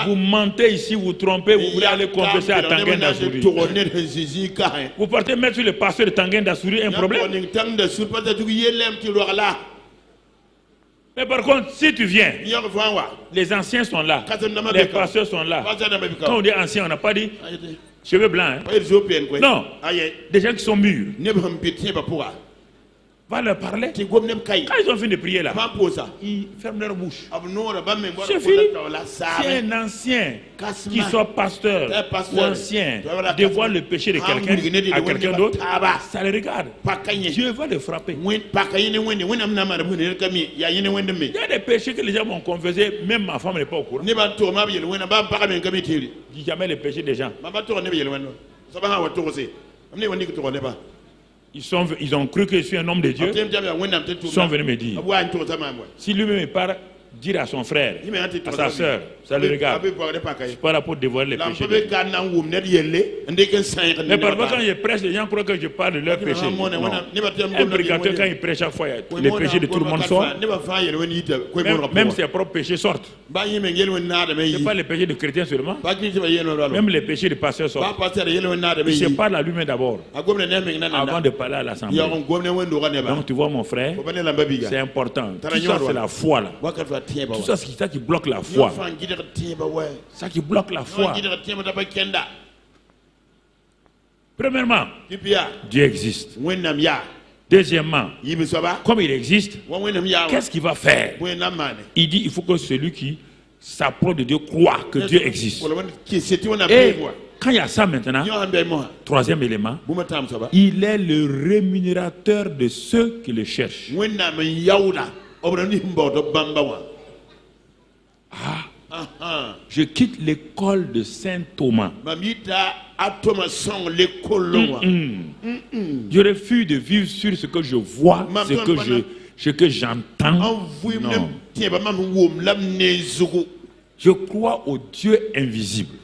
Speaker 4: Vous mentez ici, vous trompez, vous voulez aller confesser à Tanguy Ndasouri. Vous partez mettre sur le pasteur de Tanguy Ndasouri un problème. Mais par contre, si tu viens, les anciens sont là, les pasteurs sont là. Quand on dit anciens, on n'a pas dit cheveux blancs. Hein? Non, des gens qui sont mûrs. Va leur parler. Quand ils ont fini de prier là, ils ferment leur bouche. C'est fini. Si un ancien, qui soit pasteur ou ancien, dévoile le péché de quelqu'un à quelqu'un d'autre, ça le regarde. Dieu va le frapper. Il y a des péchés que les gens vont confesser, même ma femme n'est pas au courant. Dis jamais les péchés des gens. Ils ont cru que je suis un homme de Dieu. Ils sont venus me dire. Si lui-même part dire à son frère, à sa soeur, ça le regarde. Je suis pas là pour dévoiler les péchés. Mais parfois quand je prêche, les gens croient que je parle de leurs péchés. Un prédicateur, quand il prêche chaque fois, les péchés de tout le monde sortent. Même ses propres péchés sortent. Ce n'est pas les péchés de chrétiens seulement. Même les péchés de pasteurs sortent. Il se parle à lui-même d'abord, avant de parler à l'assemblée. Donc tu vois mon frère, c'est important. Tout ça c'est la foi là. Tout ça c'est ça qui bloque la foi. Ça qui bloque la foi. Premièrement, Dieu existe. Deuxièmement, comme il existe, qu'est-ce qu'il va faire? Il dit il faut que celui qui s'approche de Dieu croit que Dieu existe. Et quand il y a ça maintenant, troisième élément, il est le rémunérateur de ceux qui le cherchent. Je quitte l'école de Saint Thomas. Je refuse de vivre sur ce que je vois, ce que j'entends. Je crois au Dieu invisible.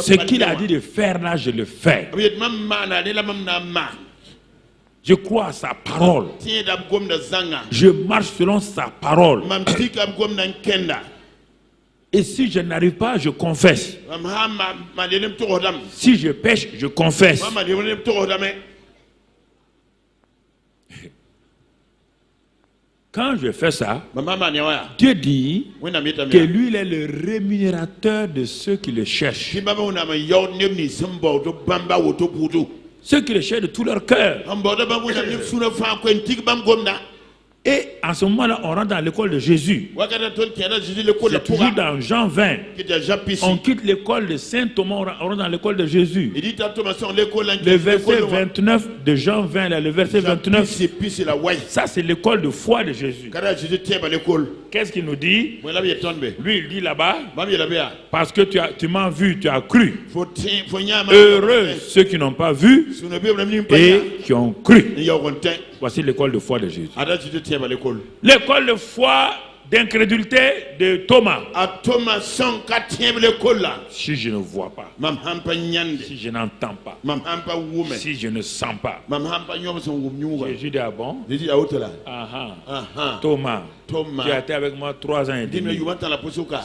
Speaker 4: Ce qu'il a dit de faire là, je le fais. Je crois à sa parole. Je marche selon sa parole. Et si je n'arrive pas, je confesse. Si je pêche, je confesse. Quand je fais ça, Dieu dit que lui, il est le rémunérateur de ceux qui le cherchent. Ceux qui le cherchent de tout leur cœur. Et en ce moment-là, on rentre dans l'école de Jésus. C'est toujours dans Jean 20. On quitte l'école de Saint Thomas, on rentre dans l'école de Jésus. Le verset 29 de Jean 20, là, le verset 29, ça c'est l'école de foi de Jésus. Qu'est-ce qu'il nous dit? Lui, il dit là-bas, parce que tu m'as vu, tu as cru. Heureux ceux qui n'ont pas vu et qui ont cru. Voici l'école de foi de Jésus. L'école de foi d'incrédulité de Thomas. Si je ne vois pas, si je n'entends pas, si je ne sens pas, Jésus dit ah bon? Thomas, tu as été avec moi 3 ans et demi.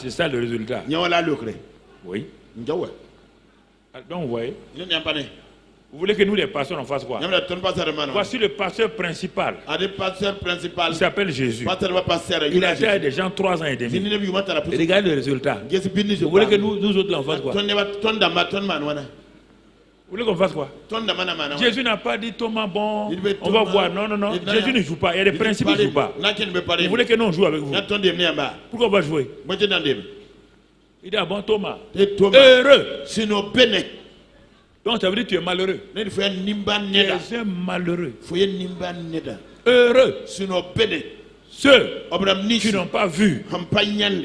Speaker 4: C'est ça le résultat. Oui. Donc vous voyez, vous voulez que nous les pasteurs on fasse quoi? Voici le pasteur principal. Il s'appelle Jésus. Il a été avec des gens 3 ans et demi. Et regardez le résultat. Vous voulez que nous autres là on fasse quoi? Vous voulez qu'on fasse quoi? Jésus n'a pas dit Thomas, bon, on va voir. Non, non, non. Jésus ne joue pas. Il y a des principes qui ne jouent pas. Vous voulez que nous on joue avec vous? Pourquoi on va jouer? Il dit ah bon Thomas, heureux. Donc ça veut dire que tu es malheureux. Tu es un malheureux. Heureux. Ceux qui n'ont pas vu,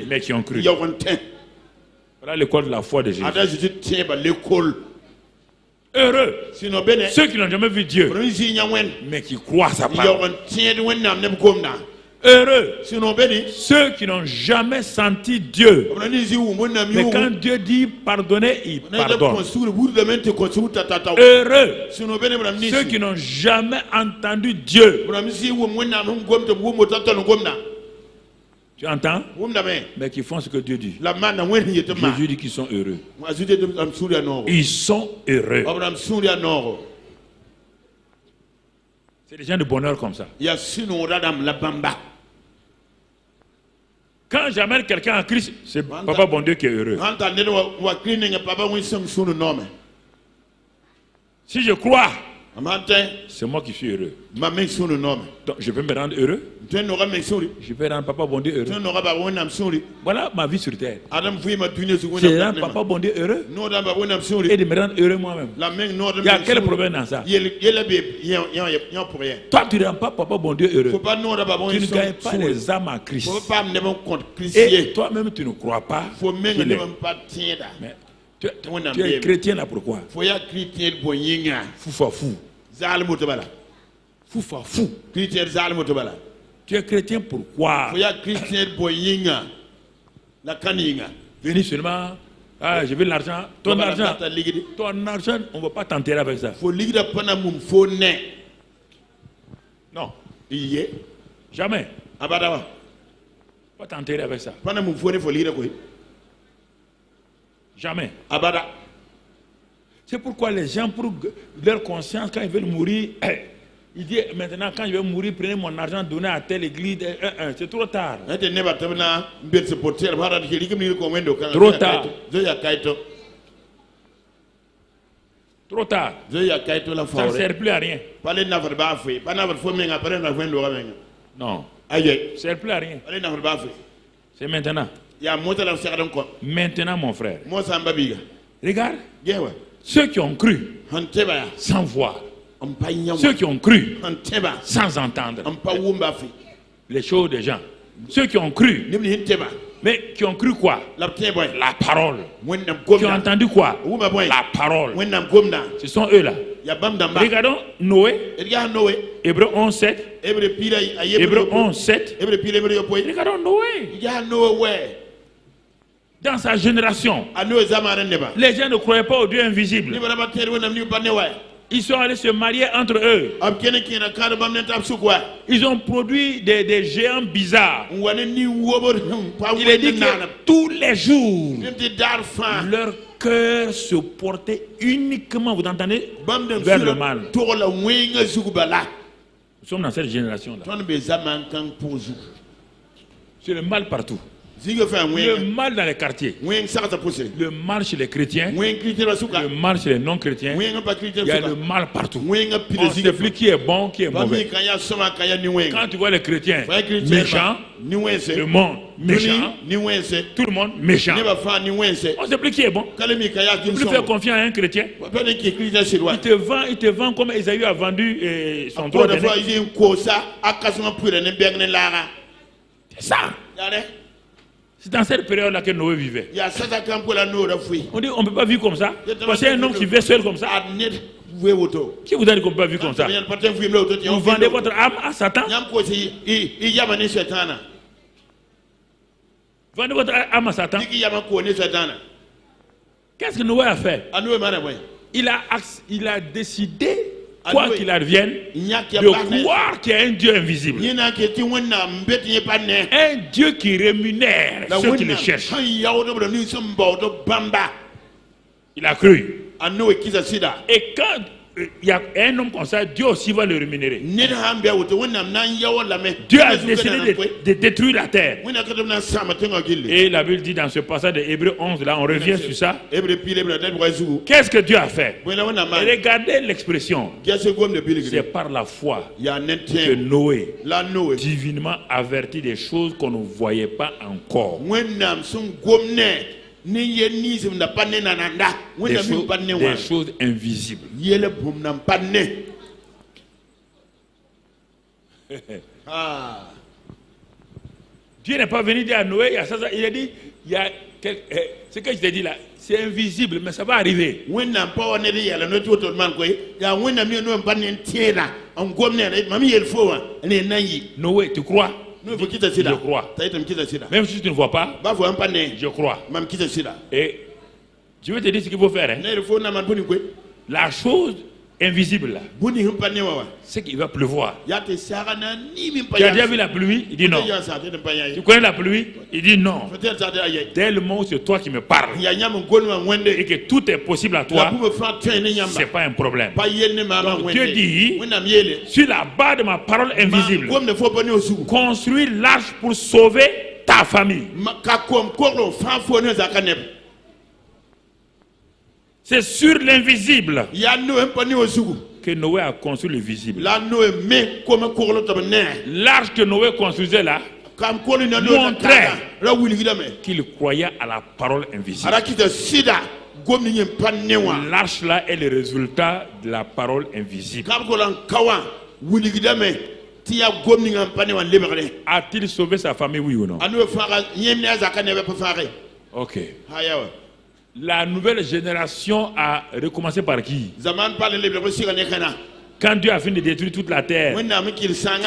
Speaker 4: mais qui ont cru. Voilà l'école de la foi de Jésus. Heureux. Ceux qui n'ont jamais vu Dieu, mais qui croient à sa parole. Heureux ceux qui n'ont jamais senti Dieu, mais quand Dieu dit pardonner, il pardonne. Heureux ceux qui n'ont jamais entendu Dieu. Tu entends? Mais qui font ce que Dieu dit. Jésus dit qu'ils sont heureux. Ils sont heureux. C'est des gens de bonheur comme ça. Quand j'amène quelqu'un à Christ, c'est Papa bon Dieu qui est heureux. Si je crois, c'est moi qui suis heureux. Donc, je peux me rendre heureux. Je peux rendre Papa bon Dieu heureux. Voilà ma vie sur terre. C'est de rendre Papa bon Dieu heureux et de me rendre heureux moi-même. Il y a quel problème dans ça? Toi, tu ne rends pas Papa bon Dieu heureux. Tu ne gagnes pas les âmes à Christ. Et toi-même, tu ne crois pas qu'il est. Mais tu es chrétien là pourquoi? Fou. Fou. Tu es chrétien pourquoi? Venez seulement. Ah, je veux l'argent. Ton argent, on ne va pas t'enterrer avec ça. Non. Jamais. Pas t'enterrer avec ça. Jamais. C'est pourquoi les gens, pour leur conscience, quand ils veulent mourir, ils disent maintenant, quand je vais mourir, prenez mon argent, donnez à telle église. C'est trop tard. Trop tard. Trop tard. Ça ne sert plus à rien. Non. Ça ne sert plus à rien. C'est maintenant. Maintenant, mon frère. Regarde. Ceux qui ont cru sans voir. Ceux qui ont cru sans entendre les choses des gens. Ceux qui ont cru. Mais qui ont cru quoi? La parole. Qui ont entendu quoi? La parole. Ce sont eux là. Regardons Noé. Hébreux 11:7. Hébreux 11:7. Regardons Noé. Dans sa génération, les gens ne croyaient pas au Dieu invisible. Ils sont allés se marier entre eux. Ils ont produit des géants bizarres. Il est dit que tous les jours, leur cœur se portait uniquement, vous entendez, vers le mal. Nous sommes dans cette génération-là. C'est le mal partout. Le mal dans les quartiers, le mal chez les chrétiens, le mal chez les non-chrétiens, il y a le mal partout. On ne sait plus qui est bon, qui est mauvais. Quand tu vois les chrétiens méchants, le monde méchant, tout le monde méchant, on ne sait plus qui est bon. On ne peut plus faire confiance à un chrétien. Il te vend comme Esaü a vendu son droit d'aîné. C'est ça. C'est dans cette période-là que Noé vivait. On dit on ne peut pas vivre comme ça. Parce qu'il y a un homme qui vit seul comme ça. Qui vous a dit qu'on ne peut pas vivre comme ça? Vous vendez votre âme à Satan. Vendez votre âme à Satan. Qu'est-ce que Noé a fait? Il a décidé, quoi qu'il advienne, de croire qu'il y a un Dieu invisible. Un Dieu qui rémunère ceux qui le cherchent. Il a cru. Et quand il y a un homme comme ça, Dieu aussi va le rémunérer. Dieu a décidé de détruire la terre. Et la Bible dit dans ce passage de Hébreux 11, là, on revient sur ça. Qu'est-ce que Dieu a fait? Et regardez l'expression. C'est par la foi que Noé, divinement averti des choses qu'on ne voyait pas encore. Des choses invisibles. Dieu n'est pas venu dire à Noé, il a dit, ce que je t'ai dit là, c'est invisible, mais ça va arriver. Noé, tu crois? Je crois. Même si tu ne vois pas, je crois. Et je vais te dire ce qu'il faut faire. La chose invisible là, c'est qu'il va pleuvoir. Tu as déjà vu la pluie? Il dit non. Tu connais la pluie? Il dit non. Dès le moment où c'est toi qui me parles et que tout est possible à toi, c'est pas un problème. Donc Dieu dit, sur la base de ma parole invisible, construis l'arche pour sauver ta famille. C'est sur l'invisible que Noé a construit le visible. L'arche que Noé construisait là montrait qu'il croyait à la parole invisible. L'arche là est le résultat de la parole invisible. A-t-il sauvé sa famille, oui ou non? Ok. La nouvelle génération a recommencé par qui? Quand Dieu a fini de détruire toute la terre, qui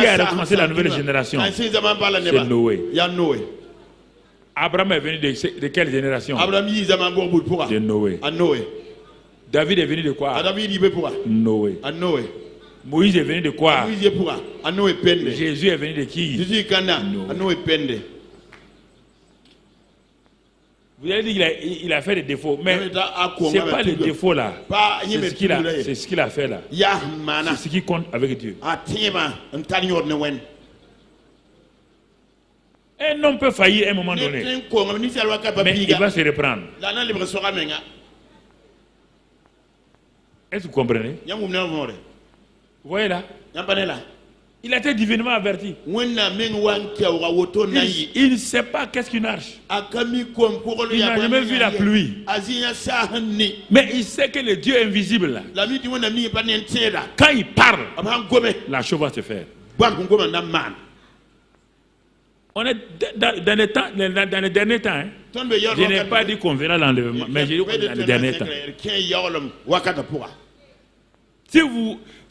Speaker 4: a recommencé la nouvelle génération? C'est Noé. Abraham est venu de quelle génération? De Noé. David est venu de quoi? Noé. Moïse est venu de quoi? Jésus est venu de qui? Noé. Vous avez dit qu'il a fait des défauts, mais ce n'est pas les défauts là. C'est ce qu'il a fait là. C'est ce qui compte avec Dieu. Un homme peut faillir à un moment donné, mais il va se reprendre. Est-ce que vous comprenez? Vous voyez là? Il a été divinement averti. Il ne sait pas qu'est-ce qu'une arche. Il n'a jamais vu la pluie. Mais il sait que le Dieu invisible, là, quand il parle, la chose va se faire. On est dans les derniers temps. Hein. Je n'ai pas dit qu'on verra l'enlèvement, mais j'ai dit qu'on est dans les derniers temps.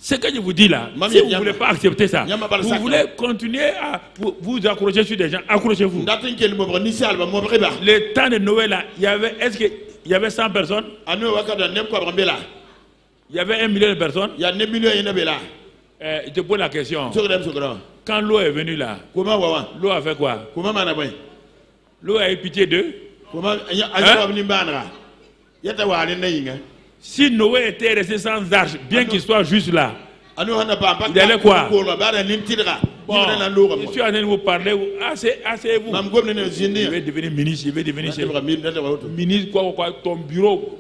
Speaker 4: Ce que je vous dis là, si vous ne voulez pas accepter ça, vous voulez continuer à vous accrocher sur des gens, accrochez-vous. Le temps de Noël là, est-ce qu'il y avait 100 personnes? Il y avait 1 million de personnes? Je te pose la question. Quand l'eau est venue là, l'eau a fait quoi? L'eau a eu pitié d'eux? Si Noé était resté sans arche, bien qu'il soit juste là, il allait quoi? Bon, je suis en train de vous parler, asseyez-vous. Je vais devenir ministre, je vais devenir chef. Ministre, quoi, ton bureau.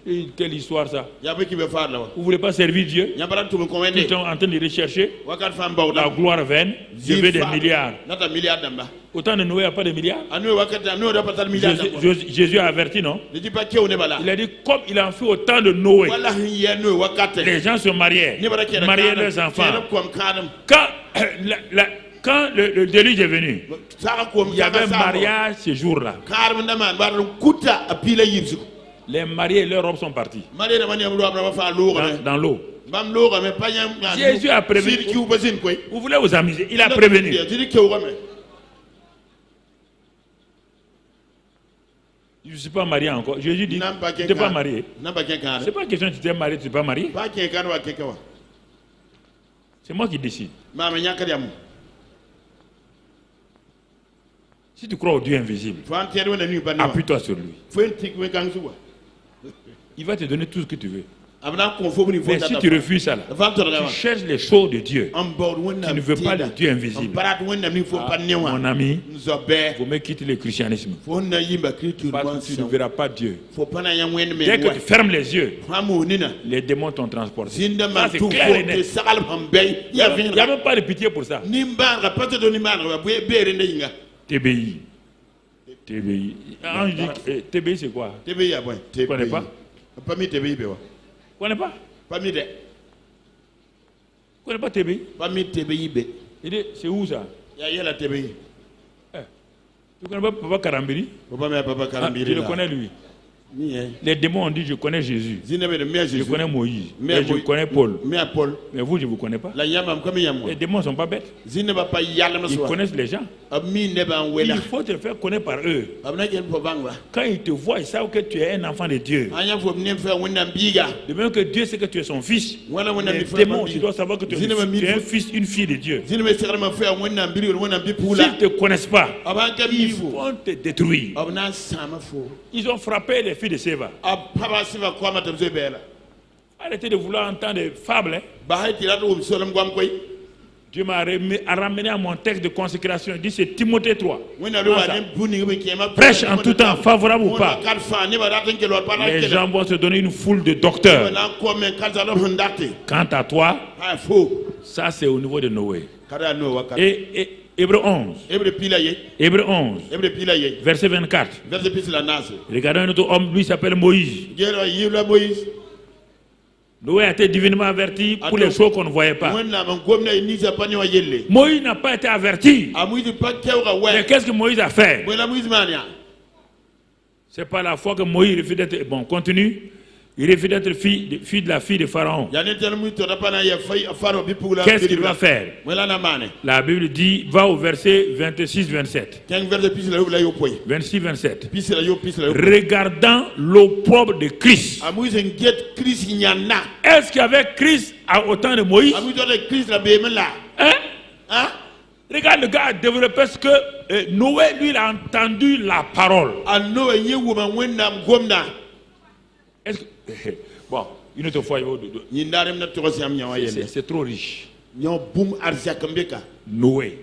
Speaker 4: Et quelle histoire ça? Vous ne voulez pas servir Dieu? Tout le temps en train de rechercher la gloire vaine. Je veux des milliards. Autant de Noé, il n'y a pas de milliards. Jésus a averti, non? Il a dit, comme il en fait autant de Noé, les gens se mariaient leurs enfants. Quand le déluge est venu, il y avait un mariage ce jour-là. Les mariés et leurs robes sont partis dans l'eau. Jésus a prévenu. Vous voulez vous amuser? Il a prévenu. Je ne suis pas marié encore. Jésus dit, tu n'es pas marié. Ce n'est pas question que tu t'es marié, tu n'es pas marié. C'est moi qui décide. Si tu crois au Dieu invisible, appuie-toi sur lui. Il va te donner tout ce que tu veux. Mais si tu refuses ça, là, tu cherches les choses de Dieu. Tu ne veux pas le Dieu invisible. Mon ami, il faut me quitter le christianisme. Parce que tu ne verras pas Dieu. Dès que tu fermes les yeux, les démons t'ont transporté. Ça, c'est clair et net. Il n'y a même pas de pitié pour ça. TBI. TBI. TBI, c'est quoi? Tu ne connais pas? Connais pas? Tu connais pas TBI? C'est où ça? Tu connais pas Papa Karambiri? Je le connais lui. Les démons ont dit je connais Jésus. Je connais Moïse. Je connais Paul. Mais vous, je ne vous connais pas. Les démons ne sont pas bêtes. Ils connaissent les gens. Il faut te faire connaître par eux. Quand ils te voient, ils savent que tu es un enfant de Dieu. De même que Dieu sait que tu es son fils. Les démons, tu dois savoir que tu es un fils, une fille de Dieu. S'ils ne te connaissent pas, ils vont te détruire. Ils ont frappé les filles de Séva. Arrêtez de vouloir entendre des fables. Dieu m'a ramené à mon texte de consécration. Il dit c'est Timothée 3. Prêche en tout temps, favorable ou pas. Les gens vont se donner une foule de docteurs. Quant à toi, ça c'est au niveau de Noé. Et Hébreux 11. Hébreux 11. Verset 24. Regardons un autre homme, lui s'appelle Moïse. Noé a été divinement averti pour les choses qu'on ne voyait pas. Moïse n'a pas été averti. Mais qu'est-ce que Moïse a fait? C'est pas la fois que Moïse refuse d'être... Bon, continue. Il refuse d'être fille de la fille de Pharaon. Qu'est-ce qu'il va faire? La Bible dit, va au verset 26-27. 26-27. Regardant l'opprobre de Christ. Est-ce qu'avec Christ au temps de Moïse? Hein? Regarde, le gars a développé ce que Noé, lui, il a entendu la parole. Est-ce que... Bon, une autre fois, c'est trop riche. Noé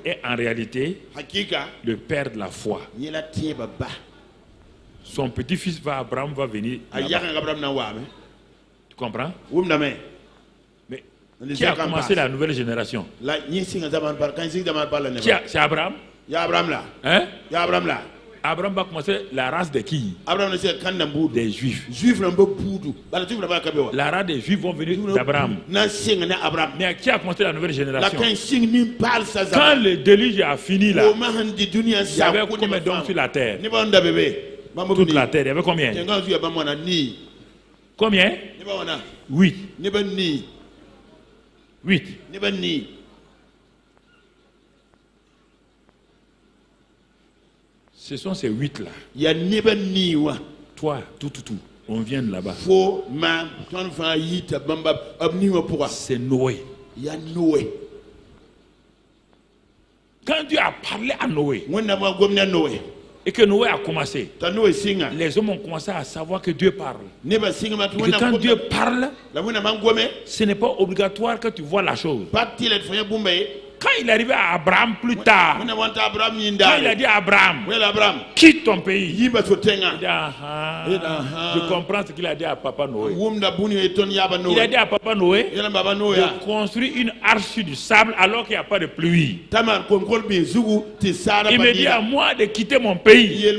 Speaker 4: est en réalité le père de la foi. Son petit-fils Abraham va venir. Tu comprends? Mais qui a commencé la nouvelle génération? C'est Abraham. Hein? Abraham va commencer la race de qui? Des Juifs. La race des Juifs vont venir d'Abraham. Mais qui a commencé la nouvelle génération? Quand le déluge a fini là, il y avait combien d'hommes sur la terre? Toute la terre, il y avait combien? Combien? 8. 8. Ce sont ces 8 là. Toi, tout. On vient de là-bas. C'est Noé. Quand Dieu a parlé à Noé, et que Noé a commencé, les hommes ont commencé à savoir que Dieu parle. Et que quand Dieu parle, ce n'est pas obligatoire que tu vois la chose. Quand il est arrivé à Abraham plus tard, quand il a dit à Abraham, quitte ton pays, il dit, je comprends ce qu'il a dit à Papa Noé. Il a dit à Papa Noé de construire une arche sur du sable alors qu'il n'y a pas de pluie. Il me dit à moi de quitter mon pays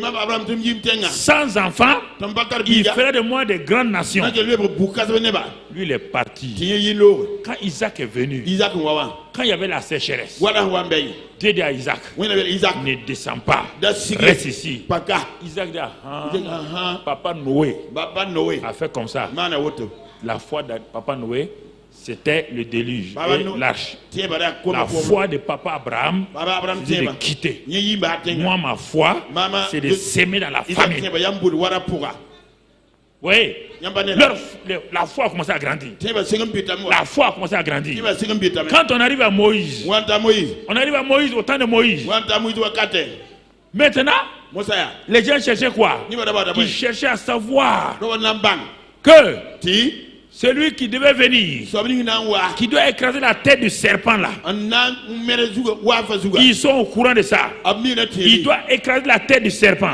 Speaker 4: sans enfant. Il ferait de moi des grandes nations. Lui, il est parti. Quand Isaac est venu, quand il y avait la sécheresse, Dieu dit à Isaac, ne descends pas, reste ici. Isaac dit, Papa Noé a fait comme ça. La foi de Papa Noé, c'était le déluge et l'arche. La foi de Papa Abraham, c'est de quitter. Moi, ma foi, c'est de s'aimer dans la famille. Oui, la foi a commencé à grandir. La foi a commencé à grandir. Quand on arrive à Moïse, au temps de Moïse, maintenant, les gens cherchaient quoi? Ils cherchaient à savoir que celui qui devait venir, qui doit écraser la tête du serpent là, ils sont au courant de ça. Il doit écraser la tête du serpent.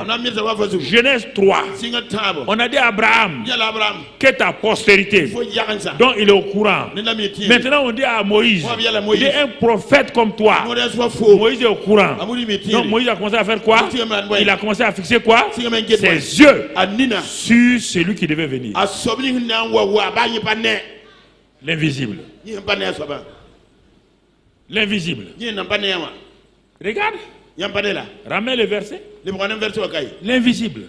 Speaker 4: Genèse 3. On a dit à Abraham que ta postérité. Donc il est au courant. Maintenant on dit à Moïse, il est un prophète comme toi. Moïse est au courant. Donc Moïse a commencé à faire quoi? Il a commencé à fixer quoi? Ses yeux sur celui qui devait venir. L'invisible. L'invisible. Regarde. Ramène le verset. L'invisible.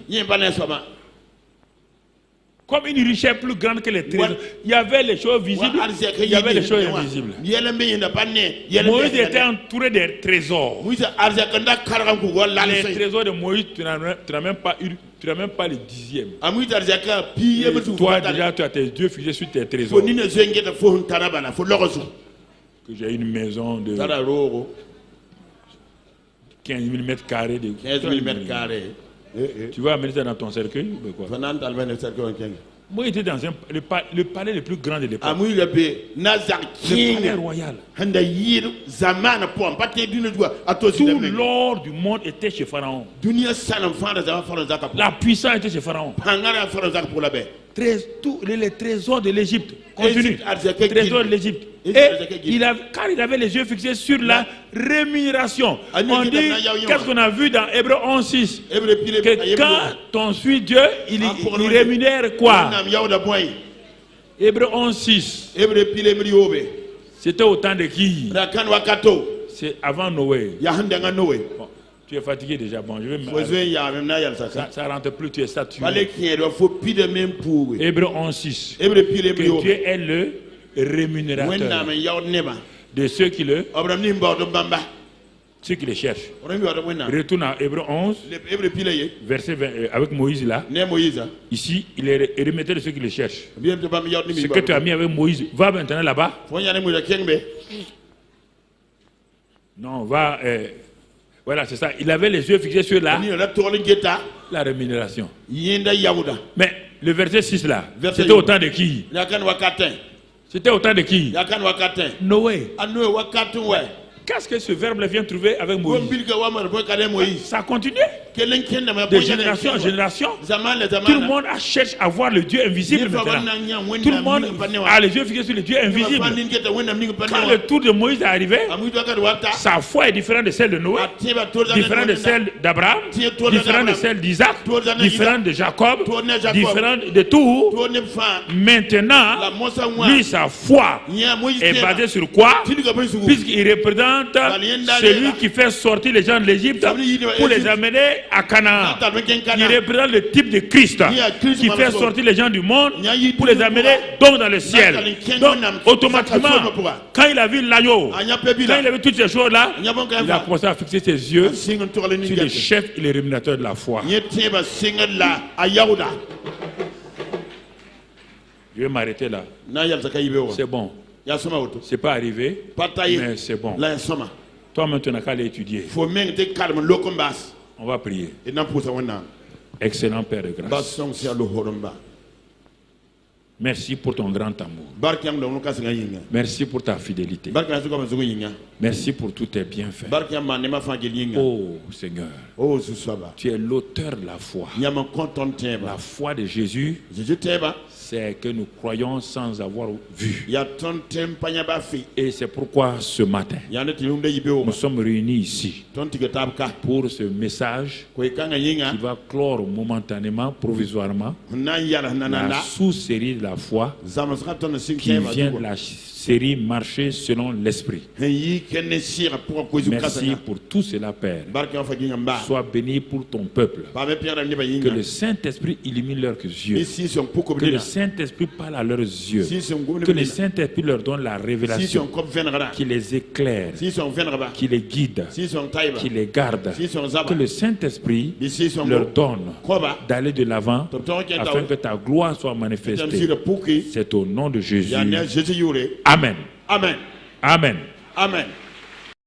Speaker 4: Comme une richesse plus grande que les trésors. Il y avait les choses visibles, il y avait les choses invisibles. Moïse était entouré des trésors. Les trésors de Moïse, tu n'as même pas eu. Tu n'as même pas le 10e. Toi déjà tu as tes yeux fixés sur tes trésors. Que j'ai une maison de 15 000 mètres carrés.
Speaker 1: 15 000 mètres carrés.
Speaker 4: Tu vas amener ça dans ton cercueil ou quoi? Moi, j'étais dans le palais le plus grand de l'époque. Le palais royal. Tout l'or du monde était chez Pharaon. La puissance était chez Pharaon. Tous les trésors de l'Égypte. Continue. Trésors de l'Égypte. Et car il avait les yeux fixés sur la rémunération. On dit, qu'est-ce qu'on a vu dans Hébreux 11:6? Que quand on suit Dieu, il rémunère quoi? Hébreux 11:6. C'était au temps de qui? C'est avant Noé. Bon, Tu es fatigué déjà. Bon, je vais ça rentre plus, tu es saturé. Hébreux 11:6. Que Dieu est le rémunérateur de ceux qui le cherchent. Retourne à Hébreux 11, verset 20, avec Moïse là. Ici, il est rémunérateur de ceux qui le cherchent. Ce que tu as mis avec Moïse, va maintenant là-bas. Non, va. Voilà, c'est ça. Il avait les yeux fixés sur la rémunération. Mais le verset 6 là, c'était au temps de qui? C'était au temps de qui? Noé. Qu'est-ce que ce verbe vient trouver avec Moïse? Ça continue. De génération en génération, tout le monde cherche à voir le Dieu invisible maintenant. Tout le monde a les yeux fixés sur le Dieu invisible. Quand le tour de Moïse est arrivé, sa foi est différente de celle de Noé, différente de celle d'Abraham, différente de celle d'Isaac, différente de Jacob, différente de tout. Maintenant, lui, sa foi est basée sur quoi? Puisqu'il représente celui qui fait sortir les gens de l'Égypte pour les amener à Canaan. Il représente le type de Christ qui fait sortir les gens du monde pour les amener donc dans le ciel. Donc automatiquement, quand il a vu l'agneau, quand il a vu toutes ces choses-là, il a commencé à fixer ses yeux sur le chef et le rémunérateur de la foi. Je vais m'arrêter là. C'est bon. C'est pas arrivé, mais c'est bon. Toi maintenant, tu n'as qu'à aller étudier. On va prier. Excellent Père de grâce. Merci pour ton grand amour. Merci pour ta fidélité. Merci pour tous tes bienfaits. Oh Seigneur, tu es l'auteur de la foi. La foi de Jésus, c'est que nous croyons sans avoir vu. Et c'est pourquoi ce matin, nous sommes réunis ici pour ce message qui va clore momentanément, provisoirement, la sous-série de la foi qui vient de la série Marcher selon l'Esprit. Merci pour tout cela, Père. Sois béni pour ton peuple. Que le Saint-Esprit illumine leurs yeux. Que le Saint-Esprit parle à leurs yeux. Que le Saint-Esprit leur donne la révélation. Qu'il les éclaire. Qu'il les guide. Qu'il les garde. Que le Saint-Esprit leur donne d'aller de l'avant afin que ta gloire soit manifestée. C'est au nom de Jésus. Amen.
Speaker 1: Amen.
Speaker 4: Amen.
Speaker 1: Amen.